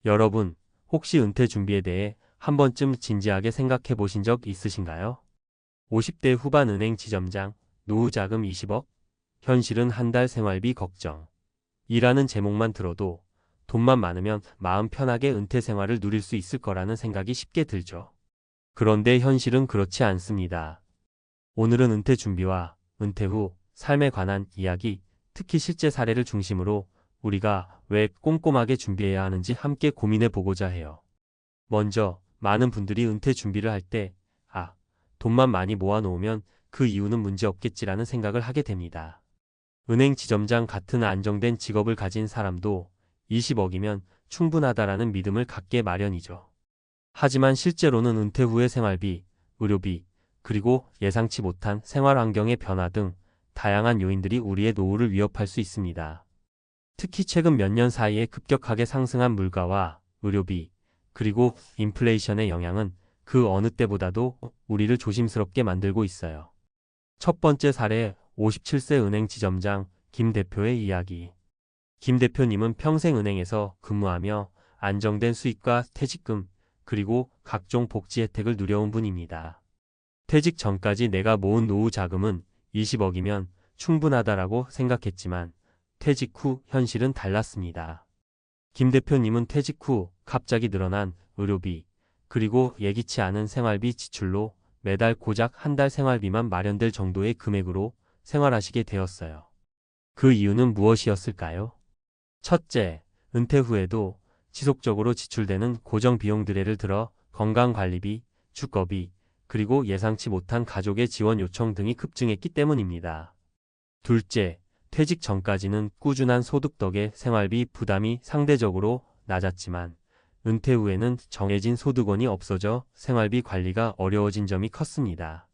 여러분, 혹시 은퇴 준비에 대해 한 번쯤 진지하게 생각해 보신 적 있으신가요? 50대 후반 은행 지점장, 노후 자금 20억, 현실은 한 달 생활비 걱정. 이라는 제목만 들어도 돈만 많으면 마음 편하게 은퇴 생활을 누릴 수 있을 거라는 생각이 쉽게 들죠. 그런데 현실은 그렇지 않습니다. 오늘은 은퇴 준비와 은퇴 후 삶에 관한 이야기, 특히 실제 사례를 중심으로 우리가 왜 꼼꼼하게 준비해야 하는지 함께 고민해 보고자 해요. 먼저, 많은 분들이 은퇴 준비를 할 때, 돈만 많이 모아놓으면 그 이유는 문제 없겠지라는 생각을 하게 됩니다. 은행 지점장 같은 안정된 직업을 가진 사람도 20억이면 충분하다라는 믿음을 갖게 마련이죠. 하지만 실제로는 은퇴 후의 생활비, 의료비, 그리고 예상치 못한 생활 환경의 변화 등 다양한 요인들이 우리의 노후를 위협할 수 있습니다. 특히 최근 몇 년 사이에 급격하게 상승한 물가와 의료비, 그리고 인플레이션의 영향은 그 어느 때보다도 우리를 조심스럽게 만들고 있어요. 첫 번째 사례, 57세 은행 지점장 김 대표의 이야기. 김 대표님은 평생 은행에서 근무하며 안정된 수입과 퇴직금, 그리고 각종 복지 혜택을 누려온 분입니다. 퇴직 전까지 내가 모은 노후 자금은 20억이면 충분하다라고 생각했지만 퇴직 후 현실은 달랐습니다. 김 대표님은 퇴직 후 갑자기 늘어난 의료비, 그리고 예기치 않은 생활비 지출로 매달 고작 한 달 생활비만 마련될 정도의 금액으로 생활하시게 되었어요. 그 이유는 무엇이었을까요? 첫째, 은퇴 후에도 지속적으로 지출되는 고정 비용들, 예를 들어 건강관리비, 주거비, 그리고 예상치 못한 가족의 지원 요청 등이 급증했기 때문입니다. 둘째, 퇴직 전까지는 꾸준한 소득 덕에 생활비 부담이 상대적으로 낮았지만 은퇴 후에는 정해진 소득원이 없어져 생활비 관리가 어려워진 점이 컸습니다.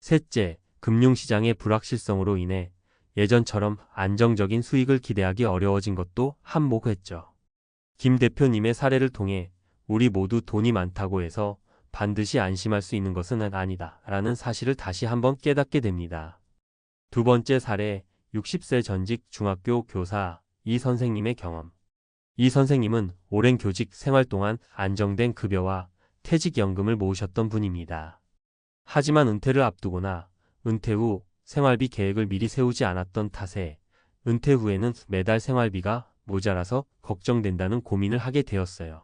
셋째, 금융시장의 불확실성으로 인해 예전처럼 안정적인 수익을 기대하기 어려워진 것도 한몫했죠. 김 대표님의 사례를 통해 우리 모두 돈이 많다고 해서 반드시 안심할 수 있는 것은 아니다 라는 사실을 다시 한번 깨닫게 됩니다. 두 번째 사례, 60세 전직 중학교 교사 이 선생님의 경험. 이 선생님은 오랜 교직 생활 동안 안정된 급여와 퇴직연금을 모으셨던 분입니다. 하지만 은퇴를 앞두거나 은퇴 후 생활비 계획을 미리 세우지 않았던 탓에 은퇴 후에는 매달 생활비가 모자라서 걱정된다는 고민을 하게 되었어요.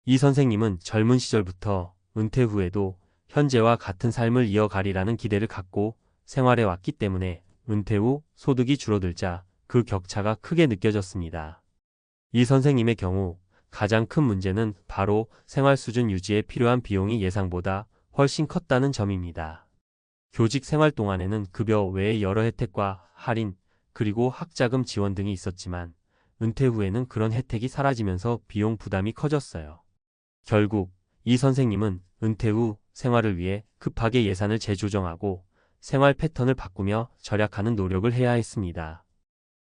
이 선생님은 젊은 시절부터 은퇴 후에도 현재와 같은 삶을 이어가리라는 기대를 갖고 생활해 왔기 때문에 은퇴 후 소득이 줄어들자 그 격차가 크게 느껴졌습니다. 이 선생님의 경우 가장 큰 문제는 바로 생활 수준 유지에 필요한 비용이 예상보다 훨씬 컸다는 점입니다. 교직 생활 동안에는 급여 외에 여러 혜택과 할인, 그리고 학자금 지원 등이 있었지만 은퇴 후에는 그런 혜택이 사라지면서 비용 부담이 커졌어요. 결국 이 선생님은 은퇴 후 생활을 위해 급하게 예산을 재조정하고 생활 패턴을 바꾸며 절약하는 노력을 해야 했습니다.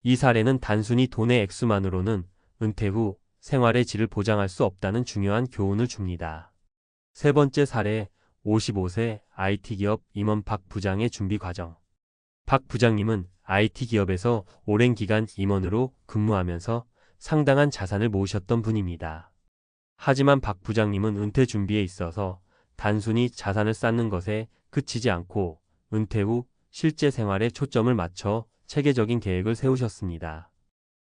이 사례는 단순히 돈의 액수만으로는 은퇴 후 생활의 질을 보장할 수 없다는 중요한 교훈을 줍니다. 세 번째 사례, 55세 IT기업 임원 박 부장의 준비 과정. 박 부장님은 IT기업에서 오랜 기간 임원으로 근무하면서 상당한 자산을 모으셨던 분입니다. 하지만 박 부장님은 은퇴 준비에 있어서 단순히 자산을 쌓는 것에 그치지 않고 은퇴 후 실제 생활에 초점을 맞춰 체계적인 계획을 세우셨습니다.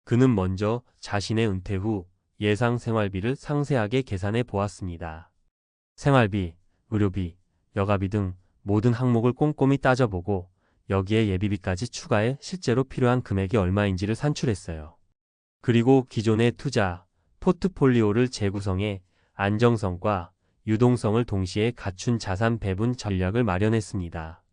그는 먼저 자신의 은퇴 후 예상 생활비를 상세하게 계산해 보았습니다. 생활비, 의료비, 여가비 등 모든 항목을 꼼꼼히 따져보고 여기에 예비비까지 추가해 실제로 필요한 금액이 얼마인지를 산출했어요. 그리고 기존의 투자, 포트폴리오를 재구성해 안정성과 유동성을 동시에 갖춘 자산 배분 전략을 마련했습니다.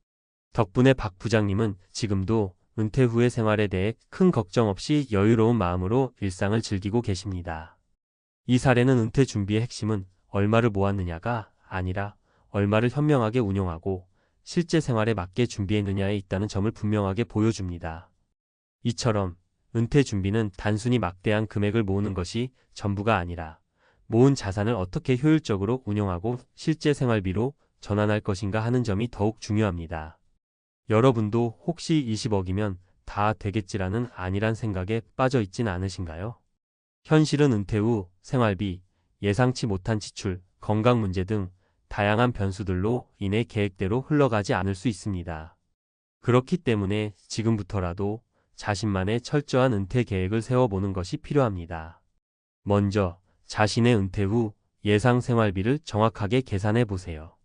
덕분에 박 부장님은 지금도 은퇴 후의 생활에 대해 큰 걱정 없이 여유로운 마음으로 일상을 즐기고 계십니다. 이 사례는 은퇴 준비의 핵심은 얼마를 모았느냐가 아니라 얼마를 현명하게 운용하고 실제 생활에 맞게 준비했느냐에 있다는 점을 분명하게 보여줍니다. 이처럼 은퇴 준비는 단순히 막대한 금액을 모으는 것이 전부가 아니라 모은 자산을 어떻게 효율적으로 운용하고 실제 생활비로 전환할 것인가 하는 점이 더욱 중요합니다. 여러분도 혹시 20억이면 다 되겠지라는 안일한 생각에 빠져 있진 않으신가요? 현실은 은퇴 후 생활비, 예상치 못한 지출, 건강 문제 등 다양한 변수들로 인해 계획대로 흘러가지 않을 수 있습니다. 그렇기 때문에 지금부터라도 자신만의 철저한 은퇴 계획을 세워보는 것이 필요합니다. 먼저 자신의 은퇴 후 예상 생활비를 정확하게 계산해 보세요.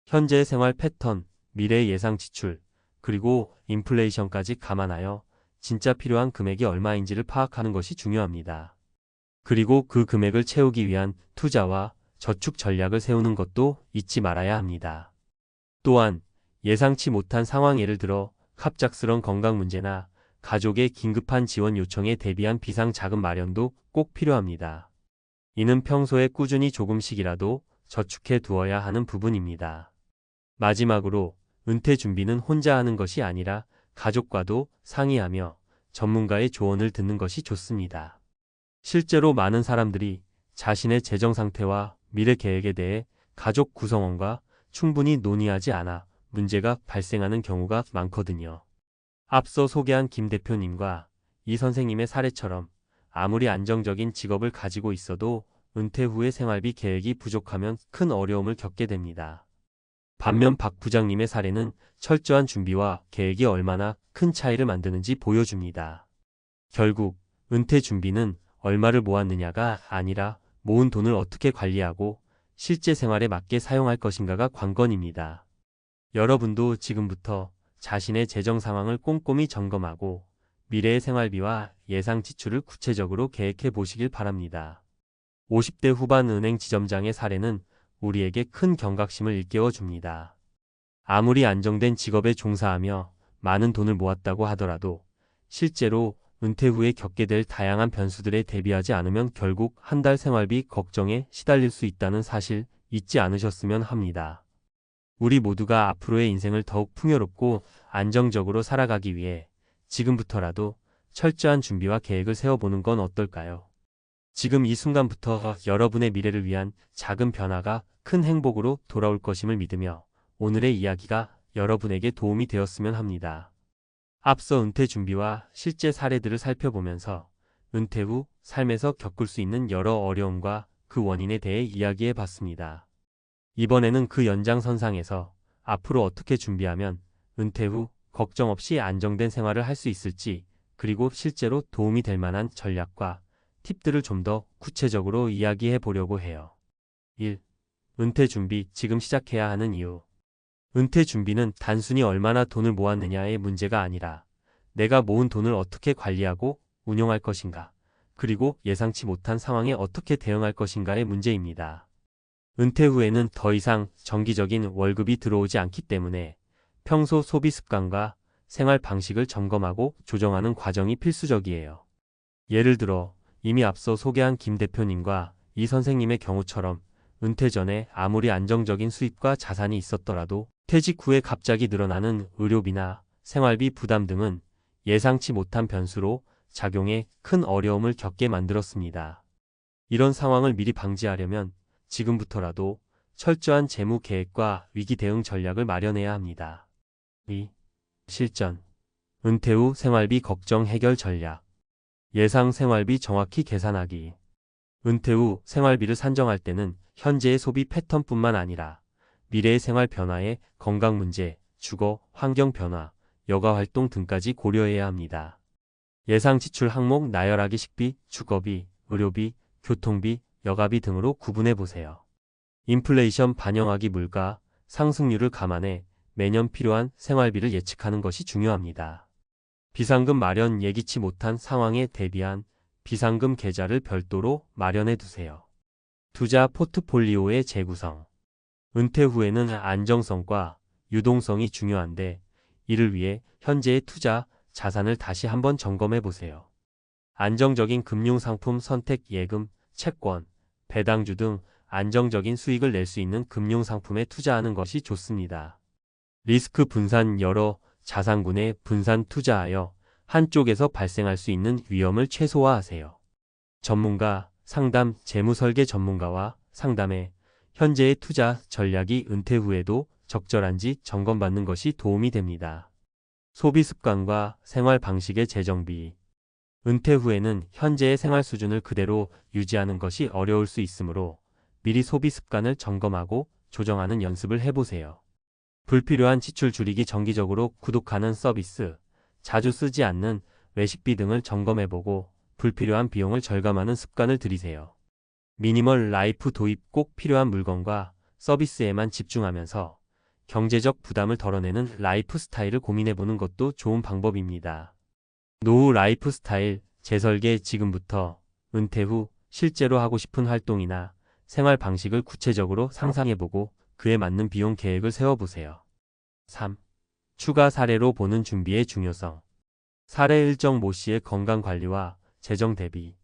현재 생활 패턴, 미래 예상 지출, 그리고 인플레이션까지 감안하여 진짜 필요한 금액이 얼마인지를 파악하는 것이 중요합니다. 그리고 그 금액을 채우기 위한 투자와 저축 전략을 세우는 것도 잊지 말아야 합니다. 또한 예상치 못한 상황, 예를 들어 갑작스런 건강 문제나 가족의 긴급한 지원 요청에 대비한 비상 자금 마련도 꼭 필요합니다. 이는 평소에 꾸준히 조금씩이라도 저축해 두어야 하는 부분입니다. 마지막으로 은퇴 준비는 혼자 하는 것이 아니라 가족과도 상의하며 전문가의 조언을 듣는 것이 좋습니다. 실제로 많은 사람들이 자신의 재정 상태와 미래 계획에 대해 가족 구성원과 충분히 논의하지 않아 문제가 발생하는 경우가 많거든요. 앞서 소개한 김 대표님과 이 선생님의 사례처럼 아무리 안정적인 직업을 가지고 있어도 은퇴 후의 생활비 계획이 부족하면 큰 어려움을 겪게 됩니다. 반면 박 부장님의 사례는 철저한 준비와 계획이 얼마나 큰 차이를 만드는지 보여줍니다. 결국 은퇴 준비는 얼마를 모았느냐가 아니라 모은 돈을 어떻게 관리하고 실제 생활에 맞게 사용할 것인가가 관건입니다. 여러분도 지금부터 자신의 재정 상황을 꼼꼼히 점검하고 미래의 생활비와 예상 지출을 구체적으로 계획해 보시길 바랍니다. 50대 후반 은행 지점장의 사례는 우리에게 큰 경각심을 일깨워 줍니다. 아무리 안정된 직업에 종사하며 많은 돈을 모았다고 하더라도 실제로 은퇴 후에 겪게 될 다양한 변수들에 대비하지 않으면 결국 한 달 생활비 걱정에 시달릴 수 있다는 사실 잊지 않으셨으면 합니다. 우리 모두가 앞으로의 인생을 더욱 풍요롭고 안정적으로 살아가기 위해 지금부터라도 철저한 준비와 계획을 세워보는 건 어떨까요? 지금 이 순간부터 여러분의 미래를 위한 작은 변화가 큰 행복으로 돌아올 것임을 믿으며 오늘의 이야기가 여러분에게 도움이 되었으면 합니다. 앞서 은퇴 준비와 실제 사례들을 살펴보면서 은퇴 후 삶에서 겪을 수 있는 여러 어려움과 그 원인에 대해 이야기해 봤습니다. 이번에는 그 연장선상에서 앞으로 어떻게 준비하면 은퇴 후 걱정 없이 안정된 생활을 할 수 있을지, 그리고 실제로 도움이 될 만한 전략과 팁들을 좀 더 구체적으로 이야기해 보려고 해요. 1. 은퇴 준비, 지금 시작해야 하는 이유. 은퇴 준비는 단순히 얼마나 돈을 모았느냐의 문제가 아니라 내가 모은 돈을 어떻게 관리하고 운용할 것인가, 그리고 예상치 못한 상황에 어떻게 대응할 것인가의 문제입니다. 은퇴 후에는 더 이상 정기적인 월급이 들어오지 않기 때문에 평소 소비 습관과 생활 방식을 점검하고 조정하는 과정이 필수적이에요. 예를 들어 이미 앞서 소개한 김 대표님과 이 선생님의 경우처럼 은퇴 전에 아무리 안정적인 수입과 자산이 있었더라도 퇴직 후에 갑자기 늘어나는 의료비나 생활비 부담 등은 예상치 못한 변수로 작용해 큰 어려움을 겪게 만들었습니다. 이런 상황을 미리 방지하려면 지금부터라도 철저한 재무 계획과 위기 대응 전략을 마련해야 합니다. 2. 실전. 은퇴 후 생활비 걱정 해결 전략. 예상 생활비 정확히 계산하기. 은퇴 후 생활비를 산정할 때는 현재의 소비 패턴뿐만 아니라 미래의 생활 변화에 건강 문제, 주거, 환경 변화, 여가 활동 등까지 고려해야 합니다. 예상 지출 항목 나열하기, 식비, 주거비, 의료비, 교통비, 여가비 등으로 구분해 보세요. 인플레이션 반영하기, 물가 상승률을 감안해 매년 필요한 생활비를 예측하는 것이 중요합니다. 비상금 마련, 예기치 못한 상황에 대비한 비상금 계좌를 별도로 마련해 두세요. 투자 포트폴리오의 재구성. 은퇴 후에는 안정성과 유동성이 중요한데 이를 위해 현재의 투자 자산을 다시 한번 점검해 보세요. 안정적인 금융상품 선택, 예금, 채권, 배당주 등 안정적인 수익을 낼 수 있는 금융상품에 투자하는 것이 좋습니다. 리스크 분산, 여러 자산군에 분산 투자하여 한쪽에서 발생할 수 있는 위험을 최소화하세요. 전문가, 상담, 재무설계 전문가와 상담해 현재의 투자 전략이 은퇴 후에도 적절한지 점검받는 것이 도움이 됩니다. 소비 습관과 생활 방식의 재정비. 은퇴 후에는 현재의 생활 수준을 그대로 유지하는 것이 어려울 수 있으므로 미리 소비 습관을 점검하고 조정하는 연습을 해보세요. 불필요한 지출 줄이기, 정기적으로 구독하는 서비스, 자주 쓰지 않는 외식비 등을 점검해보고 불필요한 비용을 절감하는 습관을 들이세요. 미니멀 라이프 도입, 꼭 필요한 물건과 서비스에만 집중하면서 경제적 부담을 덜어내는 라이프 스타일을 고민해보는 것도 좋은 방법입니다. 노후 라이프 스타일 재설계, 지금부터 은퇴 후 실제로 하고 싶은 활동이나 생활 방식을 구체적으로 상상해보고 그에 맞는 비용 계획을 세워보세요. 3. 추가 사례로 보는 준비의 중요성. 사례 1. 정모 씨의 건강관리와 재정 대비.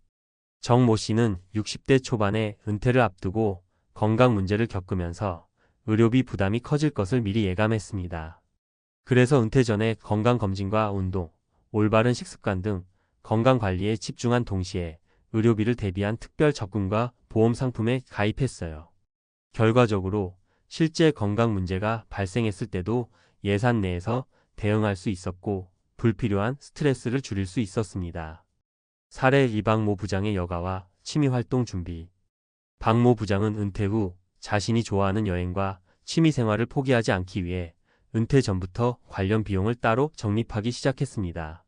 정모 씨는 60대 초반에 은퇴를 앞두고 건강 문제를 겪으면서 의료비 부담이 커질 것을 미리 예감했습니다. 그래서 은퇴 전에 건강검진과 운동, 올바른 식습관 등 건강관리에 집중한 동시에 의료비를 대비한 특별 적금과 보험 상품에 가입했어요. 결과적으로 실제 건강 문제가 발생했을 때도 예산 내에서 대응할 수 있었고 불필요한 스트레스를 줄일 수 있었습니다. 사례 2. 박모 부장의 여가와 취미활동 준비. 박모 부장은 은퇴 후 자신이 좋아하는 여행과 취미생활을 포기하지 않기 위해 은퇴 전부터 관련 비용을 따로 적립하기 시작했습니다.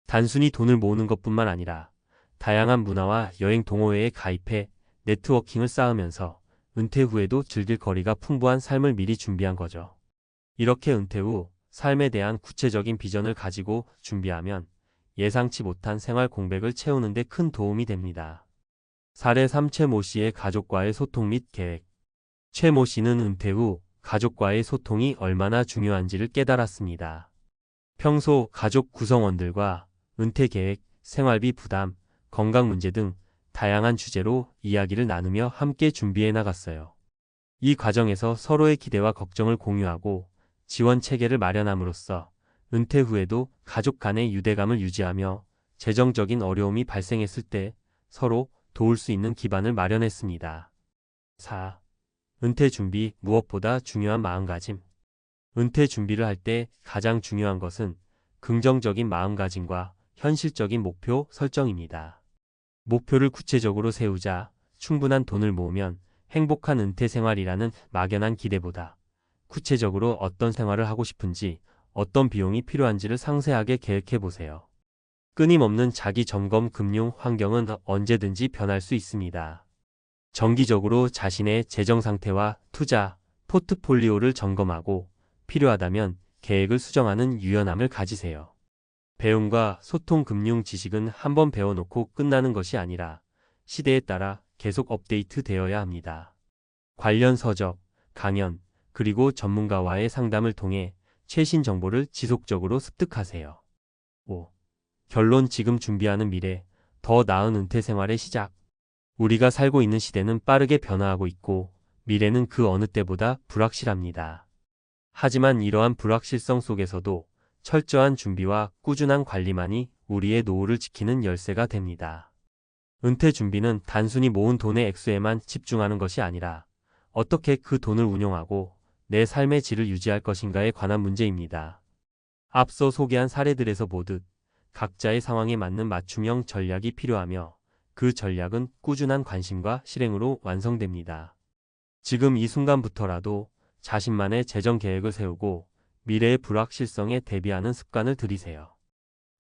단순히 돈을 모으는 것뿐만 아니라 다양한 문화와 여행 동호회에 가입해 네트워킹을 쌓으면서 은퇴 후에도 즐길 거리가 풍부한 삶을 미리 준비한 거죠. 이렇게 은퇴 후 삶에 대한 구체적인 비전을 가지고 준비하면 예상치 못한 생활 공백을 채우는 데 큰 도움이 됩니다. 사례 3. 최모 씨의 가족과의 소통 및 계획. 최모 씨는 은퇴 후 가족과의 소통이 얼마나 중요한지를 깨달았습니다. 평소 가족 구성원들과 은퇴 계획, 생활비 부담, 건강 문제 등 다양한 주제로 이야기를 나누며 함께 준비해 나갔어요. 이 과정에서 서로의 기대와 걱정을 공유하고 지원 체계를 마련함으로써 은퇴 후에도 가족 간의 유대감을 유지하며 재정적인 어려움이 발생했을 때 서로 도울 수 있는 기반을 마련했습니다. 4. 은퇴 준비, 무엇보다 중요한 마음가짐. 은퇴 준비를 할 때 가장 중요한 것은 긍정적인 마음가짐과 현실적인 목표 설정입니다. 목표를 구체적으로 세우자 충분한 돈을 모으면 행복한 은퇴 생활이라는 막연한 기대보다 구체적으로 어떤 생활을 하고 싶은지, 어떤 비용이 필요한지를 상세하게 계획해 보세요. 끊임없는 자기 점검. 금융 환경은 언제든지 변할 수 있습니다. 정기적으로 자신의 재정 상태와 투자, 포트폴리오를 점검하고 필요하다면 계획을 수정하는 유연함을 가지세요. 배움과 소통. 금융 지식은 한번 배워놓고 끝나는 것이 아니라 시대에 따라 계속 업데이트 되어야 합니다. 관련 서적, 강연, 그리고 전문가와의 상담을 통해 최신 정보를 지속적으로 습득하세요. 5. 결론. 지금 준비하는 미래, 더 나은 은퇴 생활의 시작. 우리가 살고 있는 시대는 빠르게 변화하고 있고 미래는 그 어느 때보다 불확실합니다. 하지만 이러한 불확실성 속에서도 철저한 준비와 꾸준한 관리만이 우리의 노후를 지키는 열쇠가 됩니다. 은퇴 준비는 단순히 모은 돈의 액수에만 집중하는 것이 아니라 어떻게 그 돈을 운용하고 내 삶의 질을 유지할 것인가에 관한 문제입니다. 앞서 소개한 사례들에서 보듯 각자의 상황에 맞는 맞춤형 전략이 필요하며 그 전략은 꾸준한 관심과 실행으로 완성됩니다. 지금 이 순간부터라도 자신만의 재정 계획을 세우고 미래의 불확실성에 대비하는 습관을 들이세요.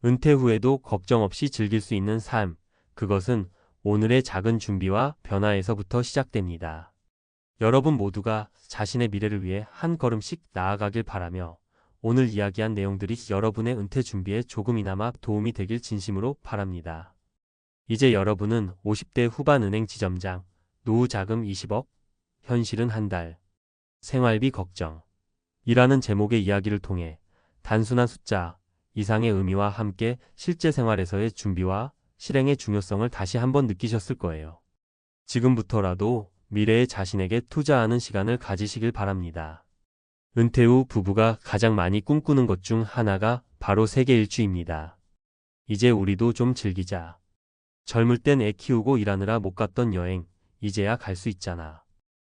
은퇴 후에도 걱정 없이 즐길 수 있는 삶, 그것은 오늘의 작은 준비와 변화에서부터 시작됩니다. 여러분 모두가 자신의 미래를 위해 한 걸음씩 나아가길 바라며 오늘 이야기한 내용들이 여러분의 은퇴 준비에 조금이나마 도움이 되길 진심으로 바랍니다. 이제 여러분은 50대 후반 은행 지점장, 노후 자금 20억, 현실은 한 달, 생활비 걱정 이라는 제목의 이야기를 통해 단순한 숫자 이상의 의미와 함께 실제 생활에서의 준비와 실행의 중요성을 다시 한번 느끼셨을 거예요. 지금부터라도 미래의 자신에게 투자하는 시간을 가지시길 바랍니다. 은퇴 후 부부가 가장 많이 꿈꾸는 것 중 하나가 바로 세계 일주입니다. 이제 우리도 좀 즐기자. 젊을 땐 애 키우고 일하느라 못 갔던 여행, 이제야 갈 수 있잖아.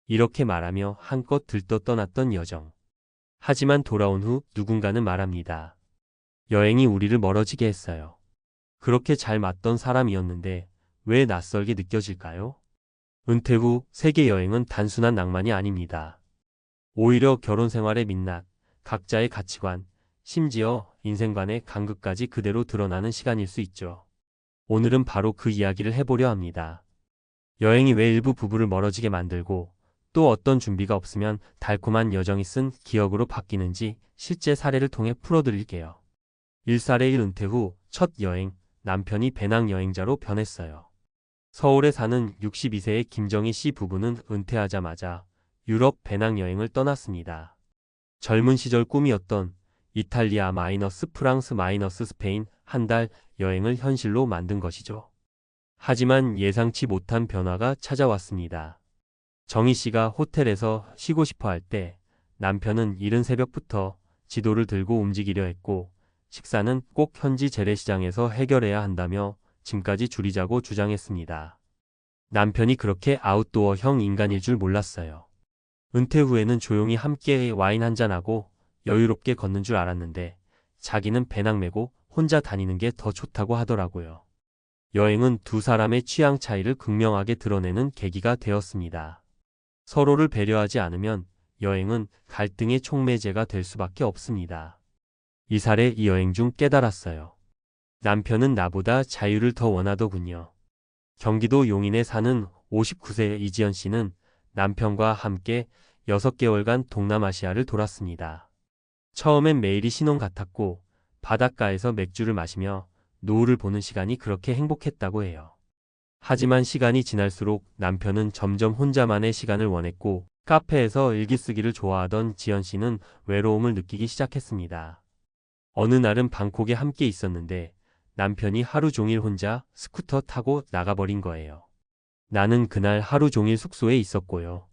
이렇게 말하며 한껏 들떠 떠났던 여정. 하지만 돌아온 후 누군가는 말합니다. 여행이 우리를 멀어지게 했어요. 그렇게 잘 맞던 사람이었는데 왜 낯설게 느껴질까요? 은퇴 후 세계 여행은 단순한 낭만이 아닙니다. 오히려 결혼 생활의 민낯, 각자의 가치관, 심지어 인생관의 간극까지 그대로 드러나는 시간일 수 있죠. 오늘은 바로 그 이야기를 해보려 합니다. 여행이 왜 일부 부부를 멀어지게 만들고 또 어떤 준비가 없으면 달콤한 여정이 쓴 기억으로 바뀌는지 실제 사례를 통해 풀어드릴게요. 1살의 1 은퇴 후 첫 여행, 남편이 배낭여행자로 변했어요. 서울에 사는 62세의 김정희 씨 부부는 은퇴하자마자 유럽 배낭여행을 떠났습니다. 젊은 시절 꿈이었던 이탈리아 프랑스 스페인 한 달 여행을 현실로 만든 것이죠. 하지만 예상치 못한 변화가 찾아왔습니다. 정희 씨가 호텔에서 쉬고 싶어 할 때 남편은 이른 새벽부터 지도를 들고 움직이려 했고 식사는 꼭 현지 재래시장에서 해결해야 한다며 짐까지 줄이자고 주장했습니다. 남편이 그렇게 아웃도어형 인간일 줄 몰랐어요. 은퇴 후에는 조용히 함께 와인 한잔하고 여유롭게 걷는 줄 알았는데 자기는 배낭 메고 혼자 다니는 게 더 좋다고 하더라고요. 여행은 두 사람의 취향 차이를 극명하게 드러내는 계기가 되었습니다. 서로를 배려하지 않으면 여행은 갈등의 촉매제가 될 수밖에 없습니다. 이살의 이 여행 중 깨달았어요. 남편은 나보다 자유를 더 원하더군요. 경기도 용인에 사는 59세의 이지연 씨는 남편과 함께 6개월간 동남아시아를 돌았습니다. 처음엔 매일이 신혼 같았고 바닷가에서 맥주를 마시며 노을을 보는 시간이 그렇게 행복했다고 해요. 하지만 시간이 지날수록 남편은 점점 혼자만의 시간을 원했고 카페에서 일기 쓰기를 좋아하던 지연 씨는 외로움을 느끼기 시작했습니다. 어느 날은 방콕에 함께 있었는데 남편이 하루 종일 혼자 스쿠터 타고 나가버린 거예요. 나는 그날 하루 종일 숙소에 있었고요.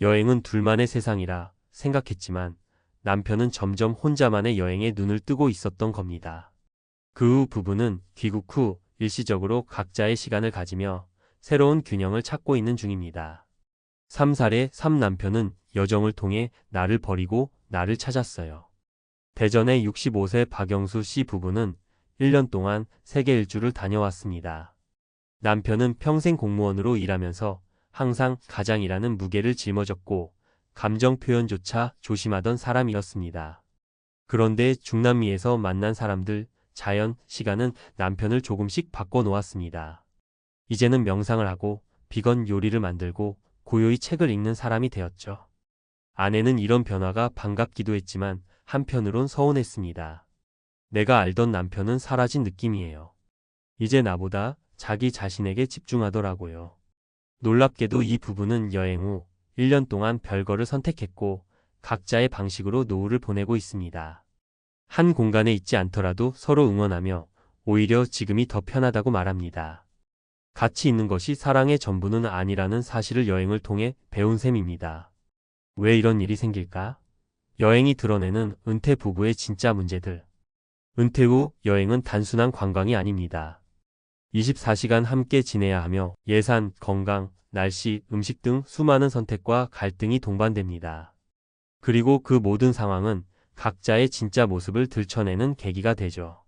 여행은 둘만의 세상이라 생각했지만 남편은 점점 혼자만의 여행에 눈을 뜨고 있었던 겁니다. 그 후 부부는 귀국 후 일시적으로 각자의 시간을 가지며 새로운 균형을 찾고 있는 중입니다. 3살의 3 남편은 여정을 통해 나를 버리고 나를 찾았어요. 대전의 65세 박영수 씨 부부는 1년 동안 세계 일주를 다녀왔습니다. 남편은 평생 공무원으로 일하면서 항상 가장이라는 무게를 짊어졌고 감정 표현조차 조심하던 사람이었습니다. 그런데 중남미에서 만난 사람들, 자연, 시간은 남편을 조금씩 바꿔놓았습니다. 이제는 명상을 하고 비건 요리를 만들고 고요히 책을 읽는 사람이 되었죠. 아내는 이런 변화가 반갑기도 했지만 한편으론 서운했습니다. 내가 알던 남편은 사라진 느낌이에요. 이제 나보다 자기 자신에게 집중하더라고요. 놀랍게도 이 부부는 여행 후 1년 동안 별거를 선택했고 각자의 방식으로 노후를 보내고 있습니다. 한 공간에 있지 않더라도 서로 응원하며 오히려 지금이 더 편하다고 말합니다. 같이 있는 것이 사랑의 전부는 아니라는 사실을 여행을 통해 배운 셈입니다. 왜 이런 일이 생길까? 여행이 드러내는 은퇴 부부의 진짜 문제들. 은퇴 후 여행은 단순한 관광이 아닙니다. 24시간 함께 지내야 하며 예산, 건강, 날씨, 음식 등 수많은 선택과 갈등이 동반됩니다. 그리고 그 모든 상황은 각자의 진짜 모습을 들춰내는 계기가 되죠.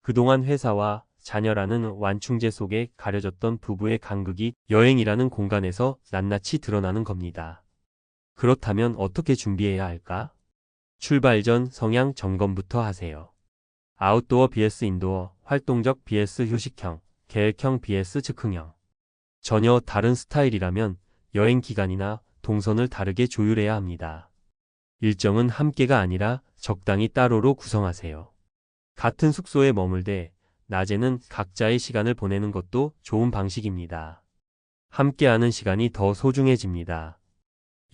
그동안 회사와 자녀라는 완충제 속에 가려졌던 부부의 간극이 여행이라는 공간에서 낱낱이 드러나는 겁니다. 그렇다면 어떻게 준비해야 할까? 출발 전 성향 점검부터 하세요. 아웃도어 vs 인도어, 활동적 vs 휴식형, 계획형 vs 즉흥형. 전혀 다른 스타일이라면 여행 기간이나 동선을 다르게 조율해야 합니다. 일정은 함께가 아니라 적당히 따로로 구성하세요. 같은 숙소에 머물되 낮에는 각자의 시간을 보내는 것도 좋은 방식입니다. 함께하는 시간이 더 소중해집니다.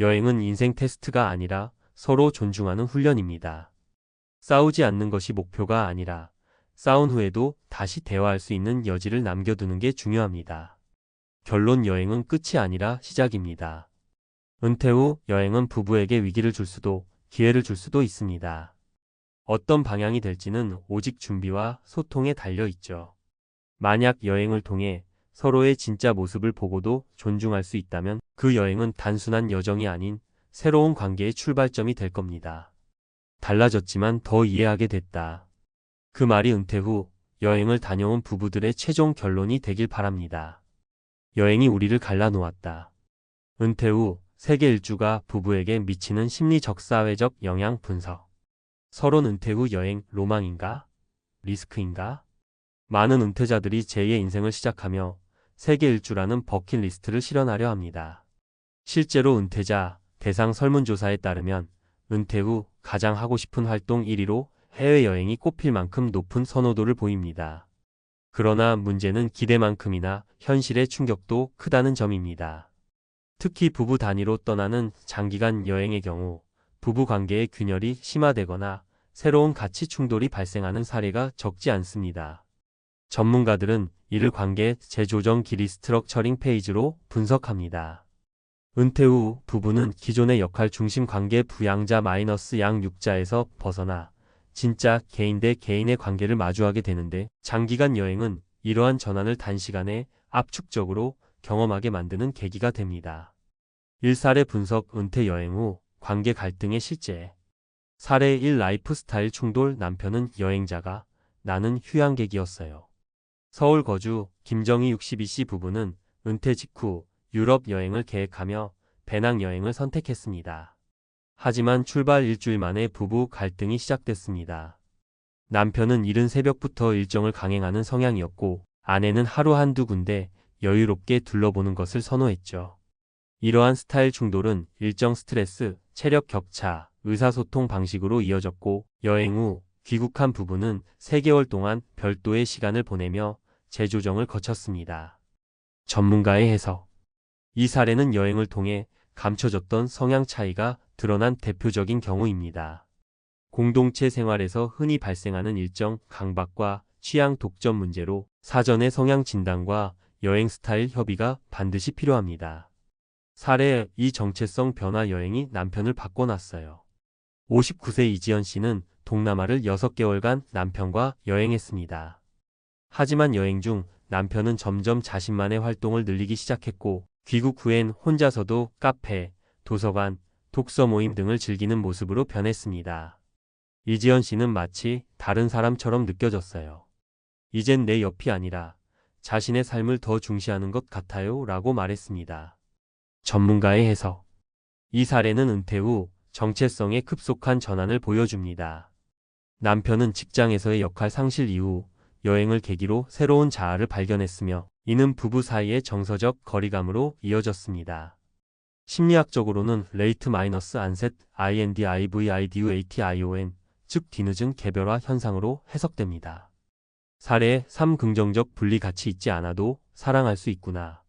여행은 인생 테스트가 아니라 서로 존중하는 훈련입니다. 싸우지 않는 것이 목표가 아니라 싸운 후에도 다시 대화할 수 있는 여지를 남겨두는 게 중요합니다. 결론 여행은 끝이 아니라 시작입니다. 은퇴 후 여행은 부부에게 위기를 줄 수도 기회를 줄 수도 있습니다. 어떤 방향이 될지는 오직 준비와 소통에 달려 있죠. 만약 여행을 통해 서로의 진짜 모습을 보고도 존중할 수 있다면 그 여행은 단순한 여정이 아닌 새로운 관계의 출발점이 될 겁니다. 달라졌지만 더 이해하게 됐다. 그 말이 은퇴 후 여행을 다녀온 부부들의 최종 결론이 되길 바랍니다. 여행이 우리를 갈라놓았다. 은퇴 후 세계 일주가 부부에게 미치는 심리적 사회적 영향 분석. 서론 은퇴 후 여행 로망인가? 리스크인가? 많은 은퇴자들이 제2의 인생을 시작하며 세계 일주라는 버킷리스트를 실현하려 합니다. 실제로 은퇴자 대상 설문조사에 따르면 은퇴 후 가장 하고 싶은 활동 1위로 해외여행이 꼽힐 만큼 높은 선호도를 보입니다. 그러나 문제는 기대만큼이나 현실의 충격도 크다는 점입니다. 특히 부부 단위로 떠나는 장기간 여행의 경우 부부 관계의 균열이 심화되거나 새로운 가치 충돌이 발생하는 사례가 적지 않습니다. 전문가들은 이를 관계 재조정 길이 스트럭처링 페이지로 분석합니다. 은퇴 후 부부는 기존의 역할 중심 관계 부양자 마이너스 양육자에서 벗어나 진짜 개인 대 개인의 관계를 마주하게 되는데 장기간 여행은 이러한 전환을 단시간에 압축적으로 경험하게 만드는 계기가 됩니다. 1사례 분석 은퇴 여행 후 관계 갈등의 실제. 사례 1 라이프스타일 충돌 남편은 여행자가 나는 휴양객이었어요. 서울 거주 김정희 62씨 부부는 은퇴 직후 유럽 여행을 계획하며 배낭여행을 선택했습니다. 하지만 출발 일주일 만에 부부 갈등이 시작됐습니다. 남편은 이른 새벽부터 일정을 강행하는 성향이었고 아내는 하루 한두 군데 여유롭게 둘러보는 것을 선호했죠. 이러한 스타일 충돌은 일정 스트레스, 체력 격차, 의사소통 방식으로 이어졌고 여행 후 귀국한 부부는 3개월 동안 별도의 시간을 보내며 재조정을 거쳤습니다. 전문가의 해석. 이 사례는 여행을 통해 감춰졌던 성향 차이가 드러난 대표적인 경우입니다. 공동체 생활에서 흔히 발생하는 일정 강박과 취향 독점 문제로 사전의 성향 진단과 여행 스타일 협의가 반드시 필요합니다. 사례 2 정체성 변화 여행이 남편을 바꿔놨어요. 59세 이지연 씨는 동남아를 6개월간 남편과 여행했습니다. 하지만 여행 중 남편은 점점 자신만의 활동을 늘리기 시작했고 귀국 후엔 혼자서도 카페, 도서관, 독서 모임 등을 즐기는 모습으로 변했습니다. 이지연 씨는 마치 다른 사람처럼 느껴졌어요. 이젠 내 옆이 아니라 자신의 삶을 더 중시하는 것 같아요 라고 말했습니다. 전문가의 해석. 이 사례는 은퇴 후 정체성의 급속한 전환을 보여줍니다. 남편은 직장에서의 역할 상실 이후 여행을 계기로 새로운 자아를 발견했으며 이는 부부 사이의 정서적 거리감으로 이어졌습니다. 심리학적으로는 late-onset individuation, 즉 뒤늦은 개별화 현상으로 해석됩니다. 사례 3 긍정적 분리 가치 있지 않아도 사랑할 수 있구나.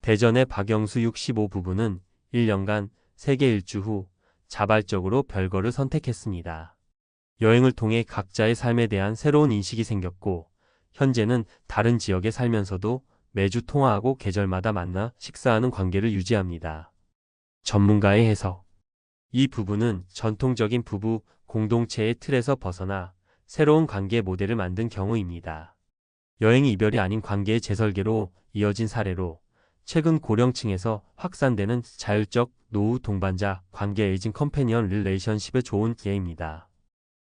대전의 박영수 65 부부는 1년간 세계 일주 후 자발적으로 별거를 선택했습니다. 여행을 통해 각자의 삶에 대한 새로운 인식이 생겼고 현재는 다른 지역에 살면서도 매주 통화하고 계절마다 만나 식사하는 관계를 유지합니다. 전문가의 해석. 이 부부는 전통적인 부부 공동체의 틀에서 벗어나 새로운 관계 모델을 만든 경우입니다. 여행이 이별이 아닌 관계의 재설계로 이어진 사례로 최근 고령층에서 확산되는 자율적 노후 동반자 관계 에이징 컴패니언 릴레이션십의 좋은 예입니다.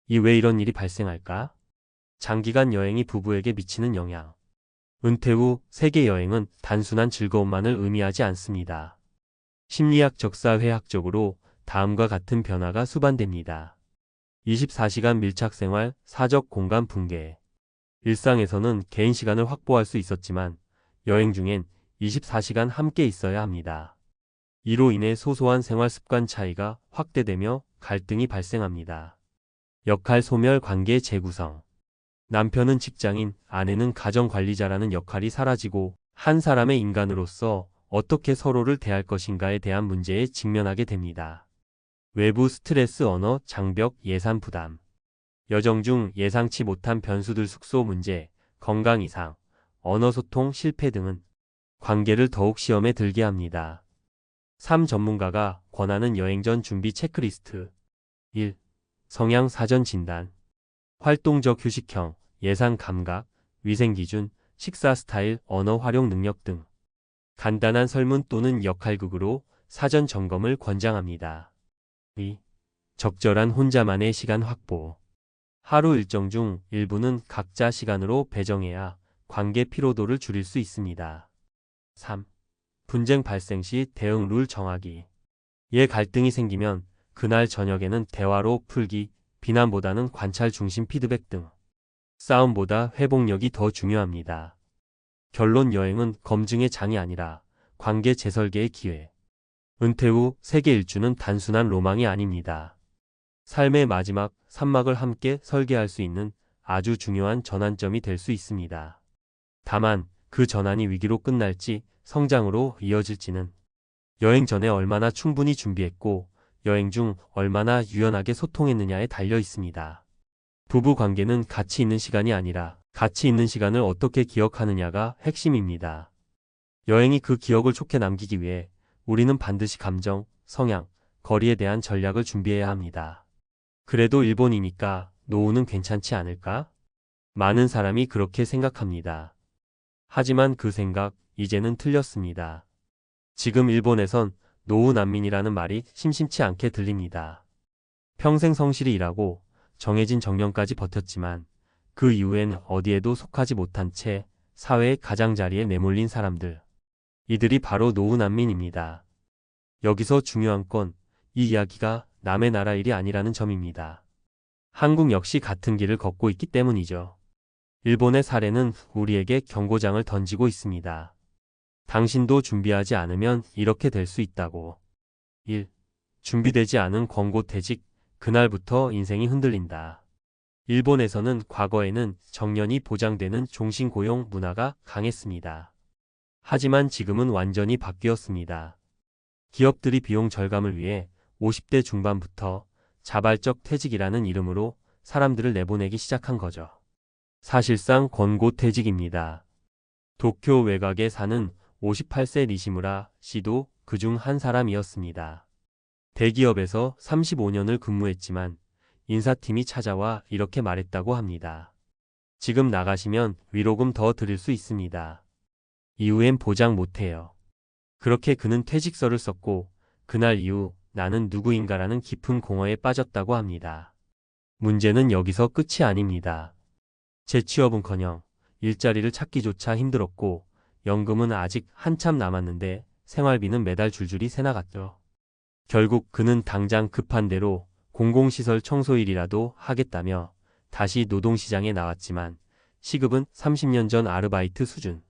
이 왜 이런 일이 발생할까? 장기간 여행이 부부에게 미치는 영향. 은퇴 후 세계 여행은 단순한 즐거움만을 의미하지 않습니다. 심리학 적사회학적으로 다음과 같은 변화가 수반됩니다. 24시간 밀착 생활, 사적 공간 붕괴. 일상에서는 개인 시간을 확보할 수 있었지만 여행 중엔 24시간 함께 있어야 합니다. 이로 인해 소소한 생활 습관 차이가 확대되며 갈등이 발생합니다. 역할 소멸 관계 재구성. 남편은 직장인, 아내는 가정관리자라는 역할이 사라지고 한 사람의 인간으로서 어떻게 서로를 대할 것인가에 대한 문제에 직면하게 됩니다. 외부 스트레스 언어, 장벽, 예산 부담. 여정 중 예상치 못한 변수들 숙소 문제, 건강 이상, 언어 소통 실패 등은 관계를 더욱 시험에 들게 합니다. 3 전문가가 권하는 여행 전 준비 체크리스트. 1. 성향 사전 진단. 활동적 휴식형, 예산 감각, 위생 기준, 식사 스타일, 언어 활용 능력 등. 간단한 설문 또는 역할극으로 사전 점검을 권장합니다. 2. 적절한 혼자만의 시간 확보. 하루 일정 중 일부는 각자 시간으로 배정해야 관계 피로도를 줄일 수 있습니다. 3. 분쟁 발생 시 대응 룰 정하기. 갈등이 생기면 그날 저녁에는 대화로 풀기, 비난보다는 관찰 중심 피드백 등 싸움보다 회복력이 더 중요합니다. 결론: 여행은 검증의 장이 아니라 관계 재설계의 기회. 은퇴 후 세계 일주는 단순한 로망이 아닙니다. 삶의 마지막 산막을 함께 설계할 수 있는 아주 중요한 전환점이 될 수 있습니다. 다만 그 전환이 위기로 끝날지 성장으로 이어질지는 여행 전에 얼마나 충분히 준비했고 여행 중 얼마나 유연하게 소통했느냐에 달려 있습니다. 부부 관계는 가치 있는 시간이 아니라 가치 있는 시간을 어떻게 기억하느냐가 핵심입니다. 여행이 그 기억을 좋게 남기기 위해 우리는 반드시 감정, 성향, 거리에 대한 전략을 준비해야 합니다. 그래도 일본이니까 노후는 괜찮지 않을까? 많은 사람이 그렇게 생각합니다. 하지만 그 생각, 이제는 틀렸습니다. 지금 일본에선 노후 난민이라는 말이 심심치 않게 들립니다. 평생 성실히 일하고 정해진 정년까지 버텼지만 그 이후엔 어디에도 속하지 못한 채 사회의 가장자리에 내몰린 사람들. 이들이 바로 노후 난민입니다. 여기서 중요한 건 이 이야기가 남의 나라 일이 아니라는 점입니다. 한국 역시 같은 길을 걷고 있기 때문이죠. 일본의 사례는 우리에게 경고장을 던지고 있습니다. 당신도 준비하지 않으면 이렇게 될 수 있다고. 1. 준비되지 않은 권고퇴직, 그날부터 인생이 흔들린다. 일본에서는 과거에는 정년이 보장되는 종신고용 문화가 강했습니다. 하지만 지금은 완전히 바뀌었습니다. 기업들이 비용 절감을 위해 50대 중반부터 자발적 퇴직이라는 이름으로 사람들을 내보내기 시작한 거죠. 사실상 권고퇴직입니다. 도쿄 외곽에 사는 58세 니시무라 씨도 그중 한 사람이었습니다. 대기업에서 35년을 근무했지만 인사팀이 찾아와 이렇게 말했다고 합니다. 지금 나가시면 위로금 더 드릴 수 있습니다. 이후엔 보장 못해요. 그렇게 그는 퇴직서를 썼고 그날 이후 나는 누구인가라는 깊은 공허에 빠졌다고 합니다. 문제는 여기서 끝이 아닙니다. 재취업은커녕 일자리를 찾기조차 힘들었고 연금은 아직 한참 남았는데 생활비는 매달 줄줄이 새나갔죠. 결국 그는 당장 급한 대로 공공시설 청소일이라도 하겠다며 다시 노동시장에 나왔지만 시급은 30년 전 아르바이트 수준.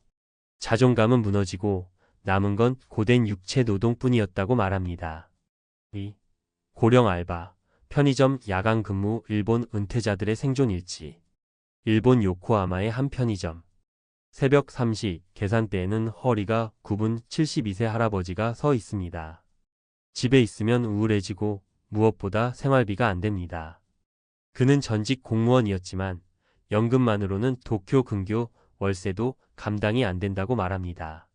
자존감은 무너지고 남은 건 고된 육체 노동뿐이었다고 말합니다. 2. 고령 알바, 편의점 야간 근무. 일본 은퇴자들의 생존 일지. 일본 요코하마의 한 편의점. 새벽 3시 계산대에는 허리가 굽은 72세 할아버지가 서 있습니다. 집에 있으면 우울해지고 무엇보다 생활비가 안 됩니다. 그는 전직 공무원이었지만 연금만으로는 도쿄 근교 월세도 감당이 안 된다고 말합니다.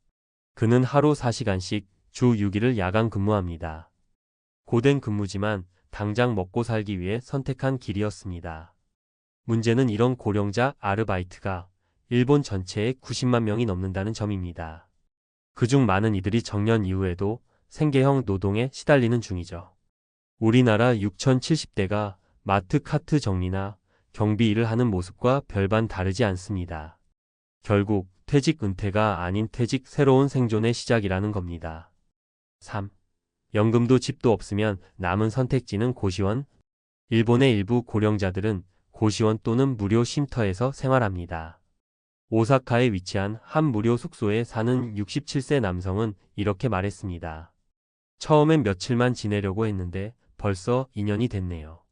그는 하루 4시간씩 주 6일을 야간 근무합니다. 고된 근무지만 당장 먹고 살기 위해 선택한 길이었습니다. 문제는 이런 고령자 아르바이트가 일본 전체의 90만 명이 넘는다는 점입니다. 그중 많은 이들이 정년 이후에도 생계형 노동에 시달리는 중이죠. 우리나라 6070대가 마트 카트 정리나 경비 일을 하는 모습과 별반 다르지 않습니다. 결국 퇴직 은퇴가 아닌 퇴직 새로운 생존의 시작이라는 겁니다. 3. 연금도 집도 없으면 남은 선택지는 고시원. 일본의 일부 고령자들은 고시원 또는 무료 쉼터에서 생활합니다. 오사카에 위치한 한 무료 숙소에 사는 67세 남성은 이렇게 말했습니다. 처음엔 며칠만 지내려고 했는데 벌써 2년이 됐네요.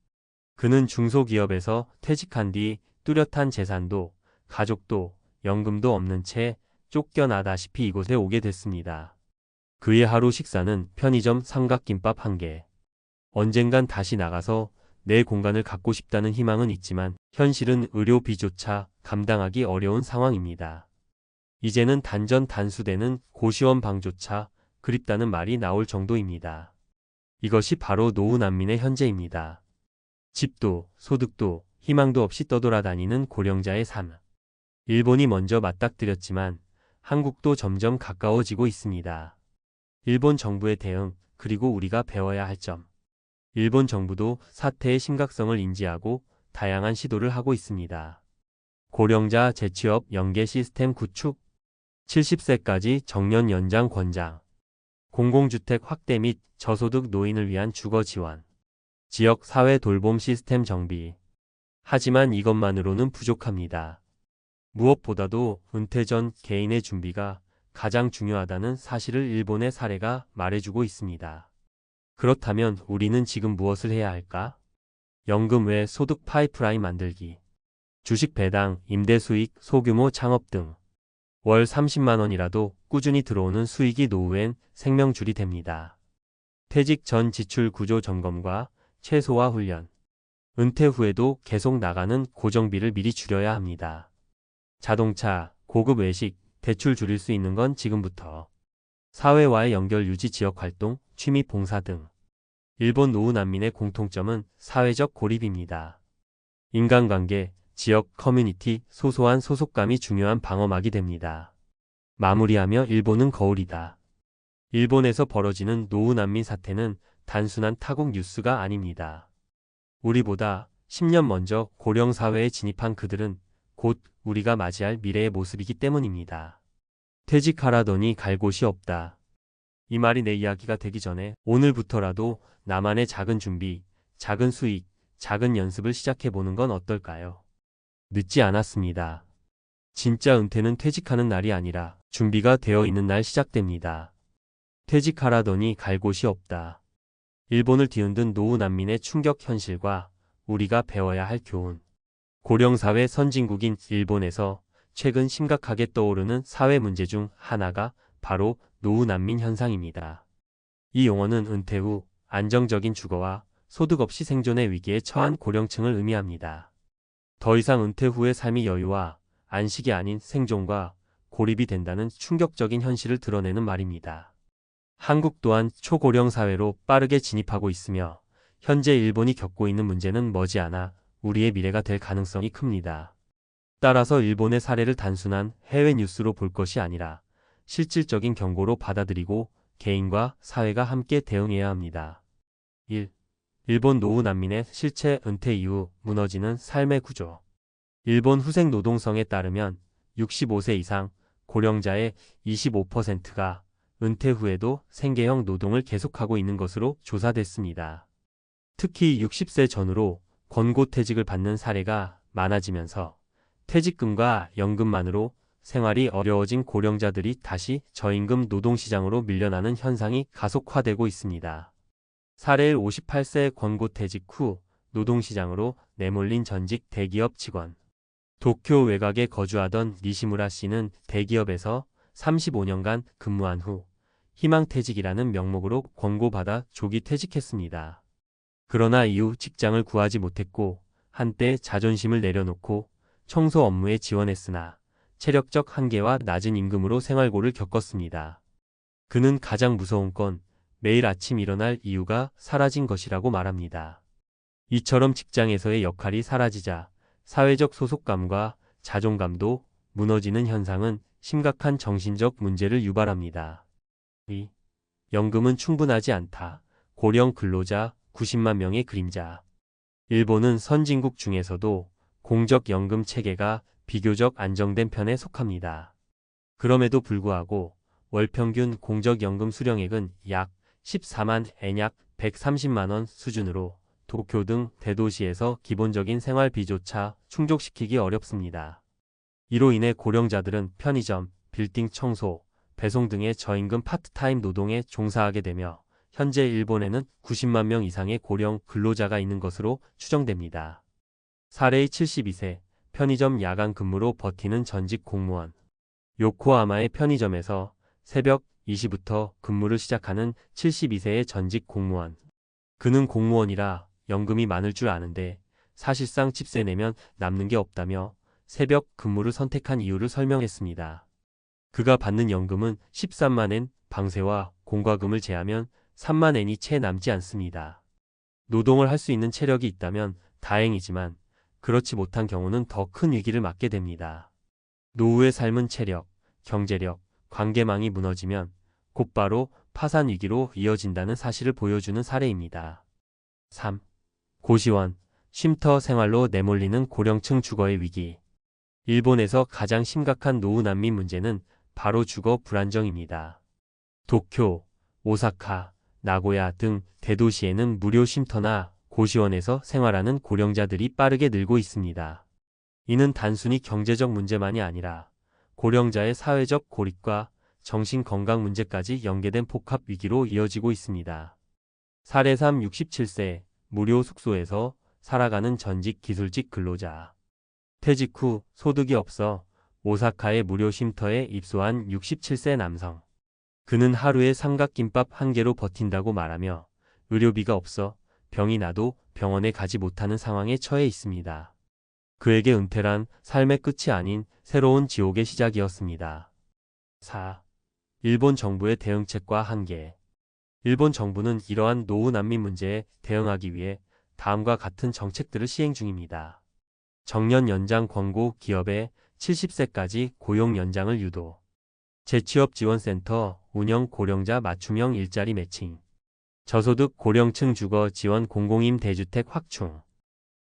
그는 중소기업에서 퇴직한 뒤 뚜렷한 재산도 가족도 연금도 없는 채 쫓겨나다시피 이곳에 오게 됐습니다. 그의 하루 식사는 편의점 삼각김밥 1개. 언젠간 다시 나가서 내 공간을 갖고 싶다는 희망은 있지만 현실은 의료비조차 감당하기 어려운 상황입니다. 이제는 단전 단수되는 고시원 방조차 그립다는 말이 나올 정도입니다. 이것이 바로 노후 난민의 현재입니다. 집도 소득도 희망도 없이 떠돌아다니는 고령자의 삶. 일본이 먼저 맞닥뜨렸지만 한국도 점점 가까워지고 있습니다. 일본 정부의 대응, 그리고 우리가 배워야 할 점. 일본 정부도 사태의 심각성을 인지하고 다양한 시도를 하고 있습니다. 고령자 재취업 연계 시스템 구축, 70세까지 정년 연장 권장, 공공주택 확대 및 저소득 노인을 위한 주거 지원, 지역 사회 돌봄 시스템 정비. 하지만 이것만으로는 부족합니다. 무엇보다도 은퇴 전 개인의 준비가 가장 중요하다는 사실을 일본의 사례가 말해주고 있습니다. 그렇다면 우리는 지금 무엇을 해야 할까? 연금 외 소득 파이프라인 만들기, 주식 배당, 임대 수익, 소규모 창업 등 월 30만 원이라도 꾸준히 들어오는 수익이 노후엔 생명줄이 됩니다. 퇴직 전 지출 구조 점검과 최소화 훈련, 은퇴 후에도 계속 나가는 고정비를 미리 줄여야 합니다. 자동차, 고급 외식, 대출 줄일 수 있는 건 지금부터. 사회와의 연결 유지 지역 활동, 취미 봉사 등. 일본 노후 난민의 공통점은 사회적 고립입니다. 인간관계, 지역, 커뮤니티, 소소한 소속감이 중요한 방어막이 됩니다. 마무리하며 일본은 거울이다. 일본에서 벌어지는 노후 난민 사태는 단순한 타국 뉴스가 아닙니다. 우리보다 10년 먼저 고령 사회에 진입한 그들은 곧 우리가 맞이할 미래의 모습이기 때문입니다. 퇴직하라더니 갈 곳이 없다. 이 말이 내 이야기가 되기 전에 오늘부터라도 나만의 작은 준비, 작은 수익, 작은 연습을 시작해보는 건 어떨까요? 늦지 않았습니다. 진짜 은퇴는 퇴직하는 날이 아니라 준비가 되어 있는 날 시작됩니다. 퇴직하라더니 갈 곳이 없다. 일본을 뒤흔든 노후 난민의 충격 현실과 우리가 배워야 할 교훈. 고령사회 선진국인 일본에서 최근 심각하게 떠오르는 사회 문제 중 하나가 바로 노후 난민 현상입니다. 이 용어는 은퇴 후 안정적인 주거와 소득 없이 생존의 위기에 처한 고령층을 의미합니다. 더 이상 은퇴 후의 삶이 여유와 안식이 아닌 생존과 고립이 된다는 충격적인 현실을 드러내는 말입니다. 한국 또한 초고령 사회로 빠르게 진입하고 있으며 현재 일본이 겪고 있는 문제는 머지않아 우리의 미래가 될 가능성이 큽니다. 따라서 일본의 사례를 단순한 해외 뉴스로 볼 것이 아니라 실질적인 경고로 받아들이고 개인과 사회가 함께 대응해야 합니다. 1. 일본 노후 난민의 실체 은퇴 이후 무너지는 삶의 구조. 일본 후생 노동성에 따르면 65세 이상 고령자의 25%가 은퇴 후에도 생계형 노동을 계속하고 있는 것으로 조사됐습니다. 특히 60세 전후로 권고퇴직을 받는 사례가 많아지면서 퇴직금과 연금만으로 생활이 어려워진 고령자들이 다시 저임금 노동시장으로 밀려나는 현상이 가속화되고 있습니다. 사례 58세 권고퇴직 후 노동시장으로 내몰린 전직 대기업 직원. 도쿄 외곽에 거주하던 니시무라 씨는 대기업에서 35년간 근무한 후 희망퇴직이라는 명목으로 권고받아 조기 퇴직했습니다. 그러나 이후 직장을 구하지 못했고 한때 자존심을 내려놓고 청소 업무에 지원했으나 체력적 한계와 낮은 임금으로 생활고를 겪었습니다. 그는 가장 무서운 건 매일 아침 일어날 이유가 사라진 것이라고 말합니다. 이처럼 직장에서의 역할이 사라지자 사회적 소속감과 자존감도 무너지는 현상은 심각한 정신적 문제를 유발합니다. 2. 연금은 충분하지 않다. 고령 근로자 90만 명의 그림자. 일본은 선진국 중에서도 공적 연금 체계가 비교적 안정된 편에 속합니다. 그럼에도 불구하고 월 평균 공적 연금 수령액은 약 14만 엔 약 130만 원 수준으로 도쿄 등 대도시에서 기본적인 생활비조차 충족시키기 어렵습니다. 이로 인해 고령자들은 편의점, 빌딩 청소, 배송 등의 저임금 파트타임 노동에 종사하게 되며 현재 일본에는 90만 명 이상의 고령 근로자가 있는 것으로 추정됩니다. 사례의 72세 편의점 야간 근무로 버티는 전직 공무원. 요코하마의 편의점에서 새벽 2시부터 근무를 시작하는 72세의 전직 공무원. 그는 공무원이라 연금이 많을 줄 아는데 사실상 집세 내면 남는 게 없다며 새벽 근무를 선택한 이유를 설명했습니다. 그가 받는 연금은 13만 엔, 방세와 공과금을 제하면 3만 엔이 채 남지 않습니다. 노동을 할 수 있는 체력이 있다면 다행이지만 그렇지 못한 경우는 더 큰 위기를 맞게 됩니다. 노후의 삶은 체력, 경제력, 관계망이 무너지면 곧바로 파산 위기로 이어진다는 사실을 보여주는 사례입니다. 3. 고시원, 쉼터 생활로 내몰리는 고령층 주거의 위기. 일본에서 가장 심각한 노후 난민 문제는 바로 주거 불안정입니다. 도쿄, 오사카, 나고야 등 대도시에는 무료 쉼터나 고시원에서 생활하는 고령자들이 빠르게 늘고 있습니다. 이는 단순히 경제적 문제만이 아니라 고령자의 사회적 고립과 정신건강 문제까지 연계된 복합 위기로 이어지고 있습니다. 사례 3 67세 무료 숙소에서 살아가는 전직 기술직 근로자. 퇴직 후 소득이 없어 오사카의 무료 쉼터에 입소한 67세 남성. 그는 하루에 삼각김밥 한 개로 버틴다고 말하며 의료비가 없어 병이 나도 병원에 가지 못하는 상황에 처해 있습니다. 그에게 은퇴란 삶의 끝이 아닌 새로운 지옥의 시작이었습니다. 4. 일본 정부의 대응책과 한계. 일본 정부는 이러한 노후 난민 문제에 대응하기 위해 다음과 같은 정책들을 시행 중입니다. 정년 연장 권고 기업의 70세까지 고용 연장을 유도. 재취업 지원센터 운영 고령자 맞춤형 일자리 매칭. 저소득 고령층 주거 지원 공공임 대주택 확충.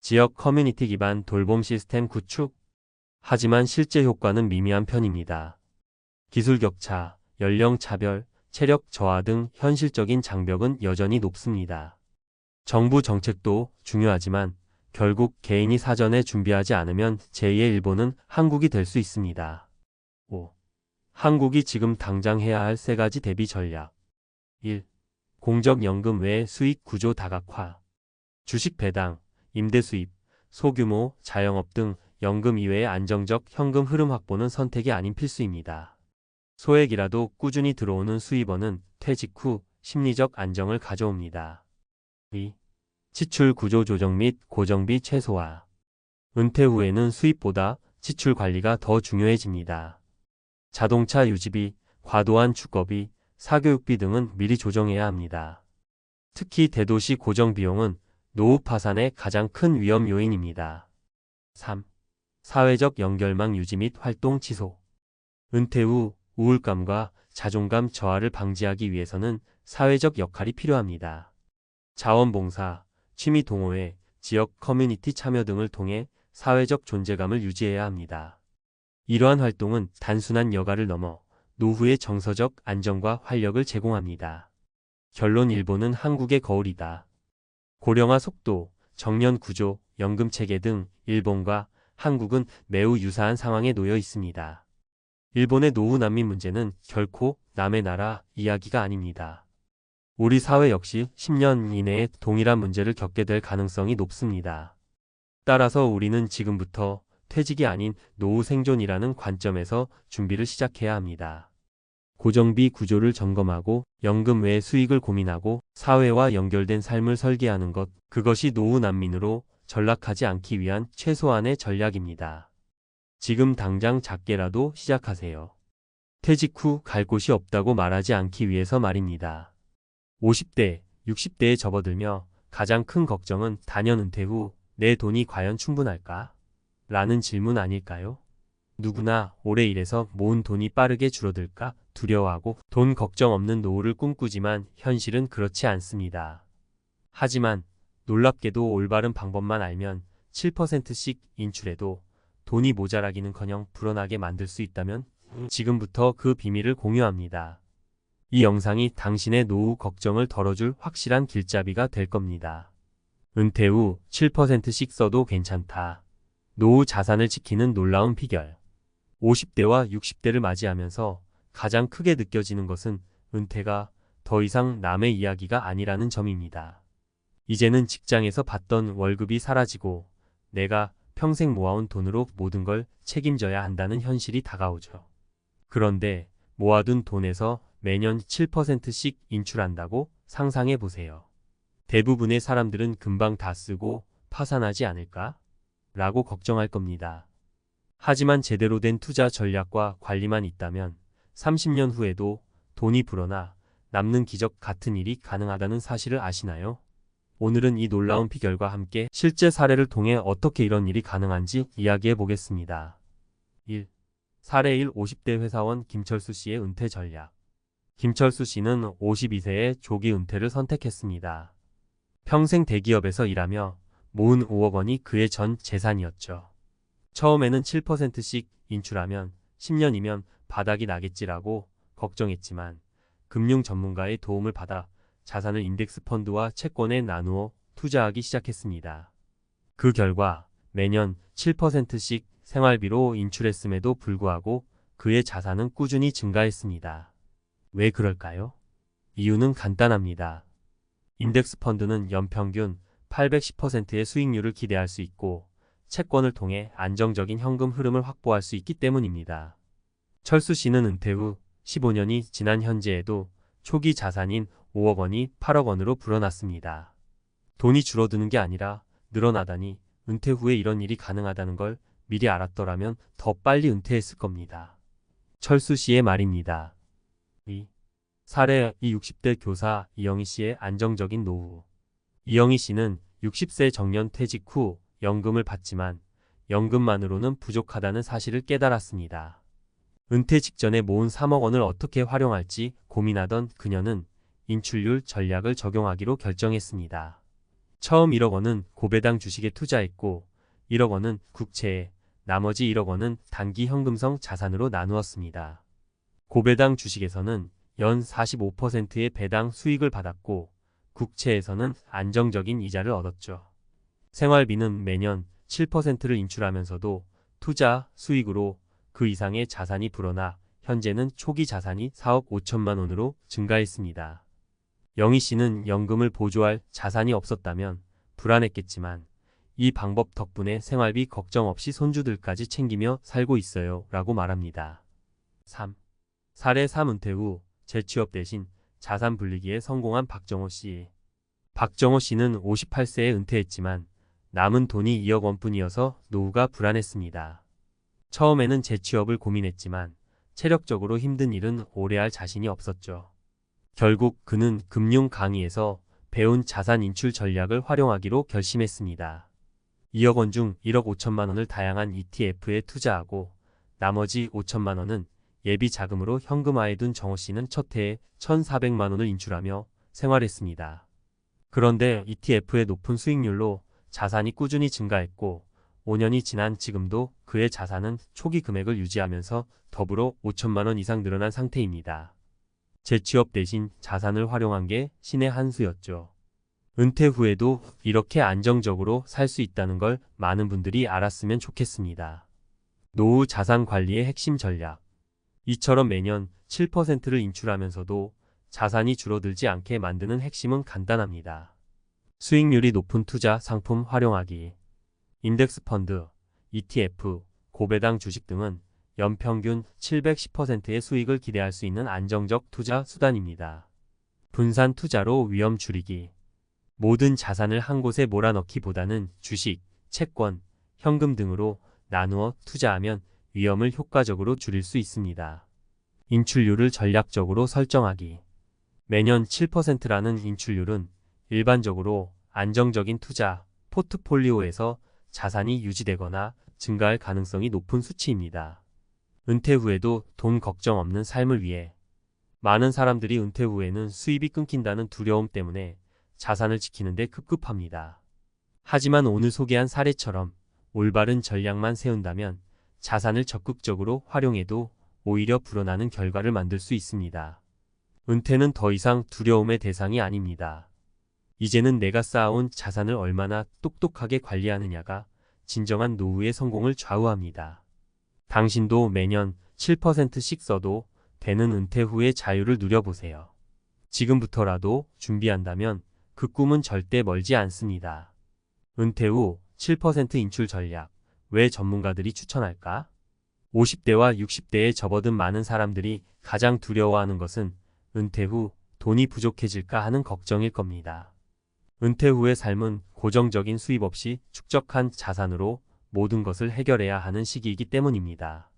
지역 커뮤니티 기반 돌봄 시스템 구축. 하지만 실제 효과는 미미한 편입니다. 기술 격차, 연령 차별, 체력 저하 등 현실적인 장벽은 여전히 높습니다. 정부 정책도 중요하지만 결국 개인이 사전에 준비하지 않으면 제2의 일본은 한국이 될 수 있습니다. 5. 한국이 지금 당장 해야 할 3가지 대비 전략. 1. 공적연금 외 수익 구조 다각화. 주식 배당, 임대 수입, 소규모 자영업 등 연금 이외의 안정적 현금 흐름 확보는 선택이 아닌 필수입니다. 소액이라도 꾸준히 들어오는 수입원은 퇴직 후 심리적 안정을 가져옵니다. 2. 지출 구조 조정 및 고정비 최소화. 은퇴 후에는 수입보다 지출 관리가 더 중요해집니다. 자동차 유지비, 과도한 주거비, 사교육비 등은 미리 조정해야 합니다. 특히 대도시 고정 비용은 노후 파산의 가장 큰 위험 요인입니다. 3. 사회적 연결망 유지 및 활동 지속. 은퇴 후 우울감과 자존감 저하를 방지하기 위해서는 사회적 역할이 필요합니다. 자원봉사, 취미 동호회, 지역 커뮤니티 참여 등을 통해 사회적 존재감을 유지해야 합니다. 이러한 활동은 단순한 여가를 넘어 노후의 정서적 안정과 활력을 제공합니다. 결론 일본은 한국의 거울이다. 고령화 속도, 정년 구조, 연금 체계 등 일본과 한국은 매우 유사한 상황에 놓여 있습니다. 일본의 노후 난민 문제는 결코 남의 나라 이야기가 아닙니다. 우리 사회 역시 10년 이내에 동일한 문제를 겪게 될 가능성이 높습니다. 따라서 우리는 지금부터 퇴직이 아닌 노후 생존이라는 관점에서 준비를 시작해야 합니다. 고정비 구조를 점검하고 연금 외 수익을 고민하고 사회와 연결된 삶을 설계하는 것, 그것이 노후 난민으로 전락하지 않기 위한 최소한의 전략입니다. 지금 당장 작게라도 시작하세요. 퇴직 후 갈 곳이 없다고 말하지 않기 위해서 말입니다. 50대, 60대에 접어들며 가장 큰 걱정은 단연 은퇴 후 내 돈이 과연 충분할까? 라는 질문 아닐까요? 누구나 오래 일해서 모은 돈이 빠르게 줄어들까 두려워하고 돈 걱정 없는 노후를 꿈꾸지만 현실은 그렇지 않습니다. 하지만 놀랍게도 올바른 방법만 알면 7%씩 인출해도 돈이 모자라기는커녕 불어나게 만들 수 있다면 지금부터 그 비밀을 공유합니다. 이 영상이 당신의 노후 걱정을 덜어줄 확실한 길잡이가 될 겁니다. 은퇴 후 7%씩 써도 괜찮다. 노후 자산을 지키는 놀라운 비결. 50대와 60대를 맞이하면서 가장 크게 느껴지는 것은 은퇴가 더 이상 남의 이야기가 아니라는 점입니다. 이제는 직장에서 받던 월급이 사라지고 내가 평생 모아온 돈으로 모든 걸 책임져야 한다는 현실이 다가오죠. 그런데 모아둔 돈에서 매년 7%씩 인출한다고 상상해 보세요. 대부분의 사람들은 금방 다 쓰고 파산하지 않을까? 라고 걱정할 겁니다. 하지만 제대로 된 투자 전략과 관리만 있다면 30년 후에도 돈이 불어나 남는 기적 같은 일이 가능하다는 사실을 아시나요? 오늘은 이 놀라운 비결과 함께 실제 사례를 통해 어떻게 이런 일이 가능한지 이야기해 보겠습니다. 1. 사례 1 50대 회사원 김철수 씨의 은퇴 전략. 김철수 씨는 52세에 조기 은퇴를 선택했습니다. 평생 대기업에서 일하며 모은 5억 원이 그의 전 재산이었죠. 처음에는 7%씩 인출하면 10년이면 바닥이 나겠지라고 걱정했지만 금융 전문가의 도움을 받아 자산을 인덱스 펀드와 채권에 나누어 투자하기 시작했습니다. 그 결과 매년 7%씩 생활비로 인출했음에도 불구하고 그의 자산은 꾸준히 증가했습니다. 왜 그럴까요? 이유는 간단합니다. 인덱스 펀드는 연평균 810%의 수익률을 기대할 수 있고 채권을 통해 안정적인 현금 흐름을 확보할 수 있기 때문입니다. 철수 씨는 은퇴 후 15년이 지난 현재에도 초기 자산인 5억 원이 8억 원으로 불어났습니다. 돈이 줄어드는 게 아니라 늘어나다니 은퇴 후에 이런 일이 가능하다는 걸 미리 알았더라면 더 빨리 은퇴했을 겁니다. 철수 씨의 말입니다. 사례 60대 교사 이영희 씨의 안정적인 노후. 이영희 씨는 60세 정년 퇴직 후 연금을 받지만 연금만으로는 부족하다는 사실을 깨달았습니다. 은퇴 직전에 모은 3억 원을 어떻게 활용할지 고민하던 그녀는 인출률 전략을 적용하기로 결정했습니다. 처음 1억 원은 고배당 주식에 투자했고 1억 원은 국채에, 나머지 1억 원은 단기 현금성 자산으로 나누었습니다. 고배당 주식에서는 연 45%의 배당 수익을 받았고 국채에서는 안정적인 이자를 얻었죠. 생활비는 매년 7%를 인출하면서도 투자 수익으로 그 이상의 자산이 불어나 현재는 초기 자산이 4억 5천만 원으로 증가했습니다. 영희 씨는 연금을 보조할 자산이 없었다면 불안했겠지만 이 방법 덕분에 생활비 걱정 없이 손주들까지 챙기며 살고 있어요 라고 말합니다. 3. 사례 3. 은퇴 후 재취업 대신 자산 불리기에 성공한 박정호 씨. 박정호 씨는 58세에 은퇴했지만 남은 돈이 2억 원뿐이어서 노후가 불안했습니다. 처음에는 재취업을 고민했지만 체력적으로 힘든 일은 오래 할 자신이 없었죠. 결국 그는 금융 강의에서 배운 자산 인출 전략을 활용하기로 결심했습니다. 2억 원 중 1억 5천만 원을 다양한 ETF에 투자하고 나머지 5천만 원은 예비 자금으로 현금화해 둔 정호 씨는 첫 해에 1,400만 원을 인출하며 생활했습니다. 그런데 ETF의 높은 수익률로 자산이 꾸준히 증가했고 5년이 지난 지금도 그의 자산은 초기 금액을 유지하면서 더불어 5천만 원 이상 늘어난 상태입니다. 재취업 대신 자산을 활용한 게 신의 한 수였죠. 은퇴 후에도 이렇게 안정적으로 살 수 있다는 걸 많은 분들이 알았으면 좋겠습니다. 노후 자산 관리의 핵심 전략. 이처럼 매년 7%를 인출하면서도 자산이 줄어들지 않게 만드는 핵심은 간단합니다. 수익률이 높은 투자 상품 활용하기. 인덱스 펀드, ETF, 고배당 주식 등은 연평균 710%의 수익을 기대할 수 있는 안정적 투자 수단입니다. 분산 투자로 위험 줄이기. 모든 자산을 한 곳에 몰아넣기보다는 주식, 채권, 현금 등으로 나누어 투자하면 위험을 효과적으로 줄일 수 있습니다. 인출률을 전략적으로 설정하기. 매년 7%라는 인출률은 일반적으로 안정적인 투자 포트폴리오에서 자산이 유지되거나 증가할 가능성이 높은 수치입니다. 은퇴 후에도 돈 걱정 없는 삶을 위해 많은 사람들이 은퇴 후에는 수입이 끊긴다는 두려움 때문에 자산을 지키는 데 급급합니다. 하지만 오늘 소개한 사례처럼 올바른 전략만 세운다면 자산을 적극적으로 활용해도 오히려 불어나는 결과를 만들 수 있습니다. 은퇴는 더 이상 두려움의 대상이 아닙니다. 이제는 내가 쌓아온 자산을 얼마나 똑똑하게 관리하느냐가 진정한 노후의 성공을 좌우합니다. 당신도 매년 7%씩 써도 되는 은퇴 후의 자유를 누려보세요. 지금부터라도 준비한다면 그 꿈은 절대 멀지 않습니다. 은퇴 후 7% 인출 전략. 왜 전문가들이 추천할까? 50대와 60대에 접어든 많은 사람들이 가장 두려워하는 것은 은퇴 후 돈이 부족해질까 하는 걱정일 겁니다. 은퇴 후의 삶은 고정적인 수입 없이 축적한 자산으로 모든 것을 해결해야 하는 시기이기 때문입니다.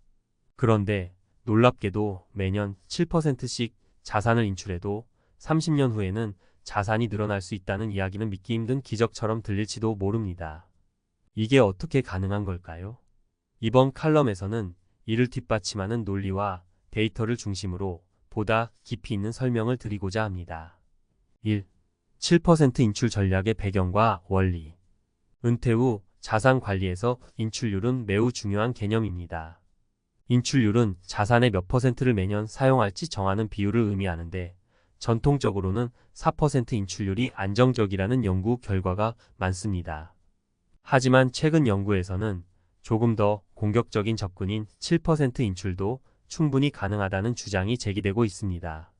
그런데 놀랍게도 매년 7%씩 자산을 인출해도 30년 후에는 자산이 늘어날 수 있다는 이야기는 믿기 힘든 기적처럼 들릴지도 모릅니다. 이게 어떻게 가능한 걸까요? 이번 칼럼에서는 이를 뒷받침하는 논리와 데이터를 중심으로 보다 깊이 있는 설명을 드리고자 합니다. 1. 7% 인출 전략의 배경과 원리. 은퇴 후 자산 관리에서 인출률은 매우 중요한 개념입니다. 인출률은 자산의 몇 퍼센트를 매년 사용할지 정하는 비율을 의미하는데 전통적으로는 4% 인출률이 안정적이라는 연구 결과가 많습니다. 하지만 최근 연구에서는 조금 더 공격적인 접근인 7% 인출도 충분히 가능하다는 주장이 제기되고 있습니다.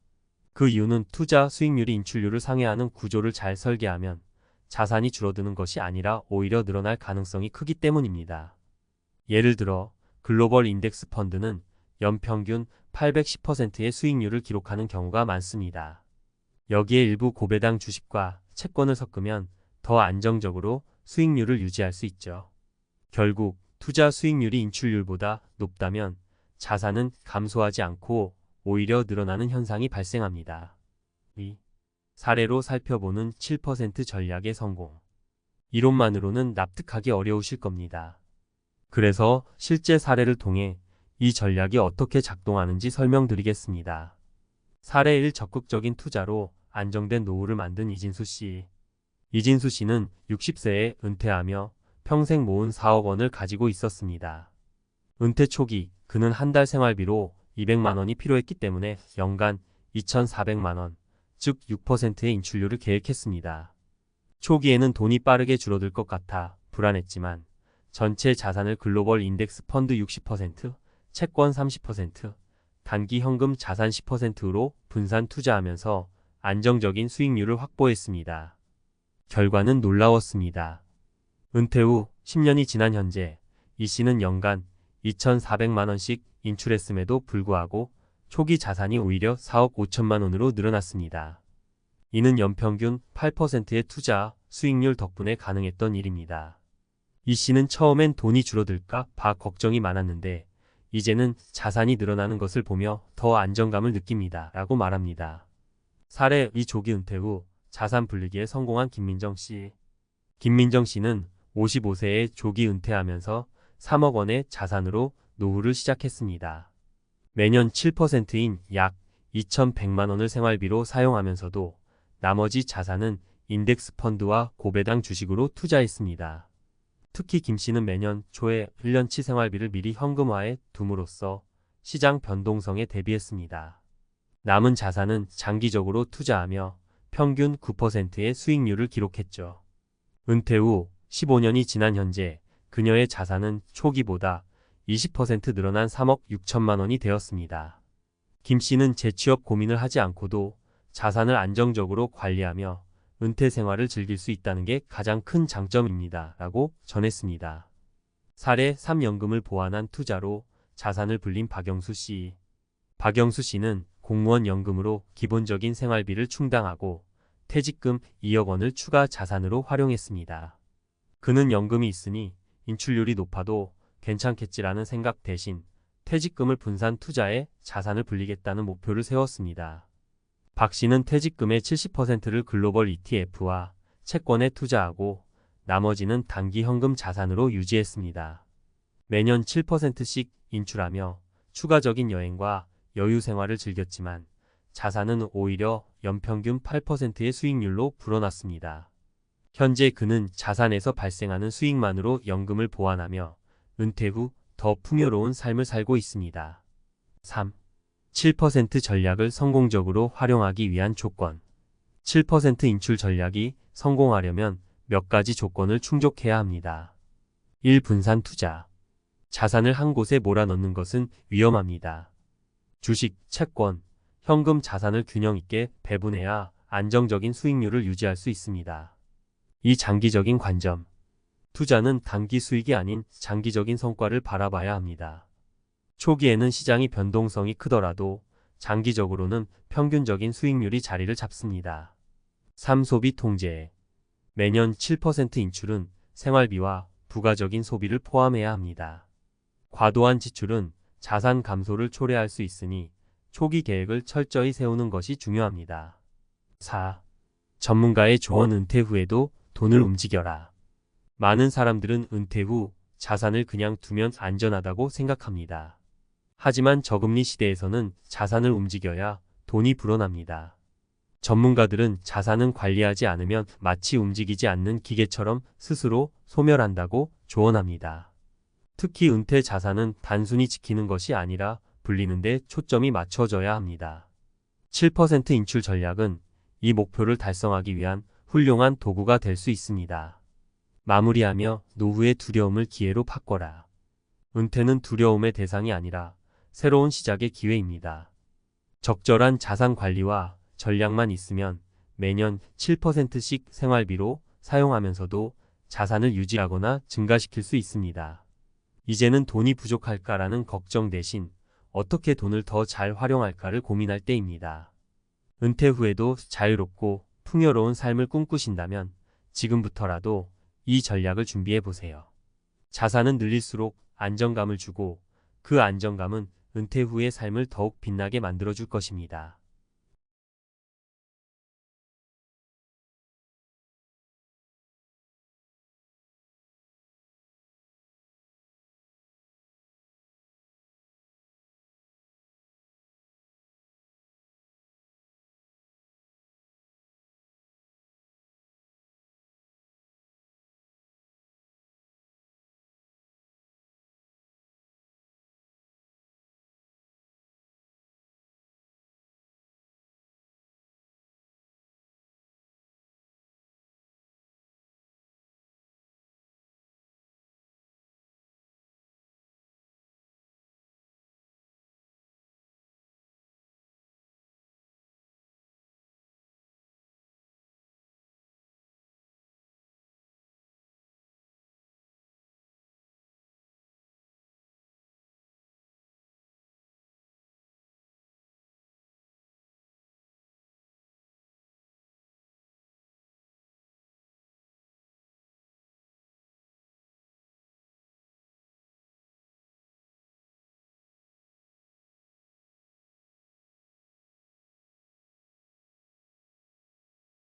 그 이유는 투자 수익률이 인출률을 상회하는 구조를 잘 설계하면 자산이 줄어드는 것이 아니라 오히려 늘어날 가능성이 크기 때문입니다. 예를 들어 글로벌 인덱스 펀드는 연평균 810%의 수익률을 기록하는 경우가 많습니다. 여기에 일부 고배당 주식과 채권을 섞으면 더 안정적으로 수익률을 유지할 수 있죠. 결국 투자 수익률이 인출률보다 높다면 자산은 감소하지 않고 오히려 늘어나는 현상이 발생합니다. 이 사례로 살펴보는 7% 전략의 성공. 이론만으로는 납득하기 어려우실 겁니다. 그래서 실제 사례를 통해 이 전략이 어떻게 작동하는지 설명드리겠습니다. 사례 1. 적극적인 투자로 안정된 노후를 만든 이진수 씨. 이진수 씨는 60세에 은퇴하며 평생 모은 4억 원을 가지고 있었습니다. 은퇴 초기 그는 한 달 생활비로 200만 원이 필요했기 때문에 연간 2,400만 원, 즉 6%의 인출률을 계획했습니다. 초기에는 돈이 빠르게 줄어들 것 같아 불안했지만 전체 자산을 글로벌 인덱스 펀드 60%, 채권 30%, 단기 현금 자산 10%로 분산 투자하면서 안정적인 수익률을 확보했습니다. 결과는 놀라웠습니다. 은퇴 후 10년이 지난 현재 이 씨는 연간 2,400만 원씩 인출했음에도 불구하고 초기 자산이 오히려 4억 5천만 원으로 늘어났습니다. 이는 연평균 8%의 투자 수익률 덕분에 가능했던 일입니다. 이 씨는 처음엔 돈이 줄어들까 봐 걱정이 많았는데 이제는 자산이 늘어나는 것을 보며 더 안정감을 느낍니다. 라고 말합니다. 사례 2. 조기 은퇴 후 자산 불리기에 성공한 김민정 씨. 김민정 씨는 55세에 조기 은퇴하면서 3억 원의 자산으로 노후를 시작했습니다. 매년 7%인 약 2,100만 원을 생활비로 사용하면서도 나머지 자산은 인덱스 펀드와 고배당 주식으로 투자했습니다. 특히 김 씨는 매년 초에 1년치 생활비를 미리 현금화해 둠으로써 시장 변동성에 대비했습니다. 남은 자산은 장기적으로 투자하며 평균 9%의 수익률을 기록했죠. 은퇴 후 15년이 지난 현재 그녀의 자산은 초기보다 20% 늘어난 3억 6천만 원이 되었습니다. 김 씨는 재취업 고민을 하지 않고도 자산을 안정적으로 관리하며 은퇴 생활을 즐길 수 있다는 게 가장 큰 장점입니다. 라고 전했습니다. 사례 3. 연금을 보완한 투자로 자산을 불린 박영수 씨. 박영수 씨는 공무원 연금으로 기본적인 생활비를 충당하고 퇴직금 2억 원을 추가 자산으로 활용했습니다. 그는 연금이 있으니 인출률이 높아도 괜찮겠지라는 생각 대신 퇴직금을 분산 투자해 자산을 불리겠다는 목표를 세웠습니다. 박 씨는 퇴직금의 70%를 글로벌 ETF와 채권에 투자하고 나머지는 단기 현금 자산으로 유지했습니다. 매년 7%씩 인출하며 추가적인 여행과 여유 생활을 즐겼지만 자산은 오히려 연평균 8%의 수익률로 불어났습니다. 현재 그는 자산에서 발생하는 수익만으로 연금을 보완하며 은퇴 후 더 풍요로운 삶을 살고 있습니다. 3. 7% 전략을 성공적으로 활용하기 위한 조건. 7% 인출 전략이 성공하려면 몇 가지 조건을 충족해야 합니다. 1. 분산 투자. 자산을 한 곳에 몰아넣는 것은 위험합니다. 주식, 채권, 현금 자산을 균형 있게 배분해야 안정적인 수익률을 유지할 수 있습니다. 이 장기적인 관점. 투자는 단기 수익이 아닌 장기적인 성과를 바라봐야 합니다. 초기에는 시장이 변동성이 크더라도 장기적으로는 평균적인 수익률이 자리를 잡습니다. 3. 소비 통제. 매년 7% 인출은 생활비와 부가적인 소비를 포함해야 합니다. 과도한 지출은 자산 감소를 초래할 수 있으니 초기 계획을 철저히 세우는 것이 중요합니다. 4. 전문가의 조언. 은퇴 후에도 돈을 움직여라. 많은 사람들은 은퇴 후 자산을 그냥 두면 안전하다고 생각합니다. 하지만 저금리 시대에서는 자산을 움직여야 돈이 불어납니다. 전문가들은 자산은 관리하지 않으면 마치 움직이지 않는 기계처럼 스스로 소멸한다고 조언합니다. 특히 은퇴 자산은 단순히 지키는 것이 아니라 불리는 데 초점이 맞춰져야 합니다. 7% 인출 전략은 이 목표를 달성하기 위한 훌륭한 도구가 될 수 있습니다. 마무리하며 노후의 두려움을 기회로 바꿔라. 은퇴는 두려움의 대상이 아니라 새로운 시작의 기회입니다. 적절한 자산 관리와 전략만 있으면 매년 7%씩 생활비로 사용하면서도 자산을 유지하거나 증가시킬 수 있습니다. 이제는 돈이 부족할까라는 걱정 대신 어떻게 돈을 더 잘 활용할까를 고민할 때입니다. 은퇴 후에도 자유롭고 풍요로운 삶을 꿈꾸신다면 지금부터라도 이 전략을 준비해 보세요. 자산은 늘릴수록 안정감을 주고 그 안정감은 은퇴 후의 삶을 더욱 빛나게 만들어줄 것입니다.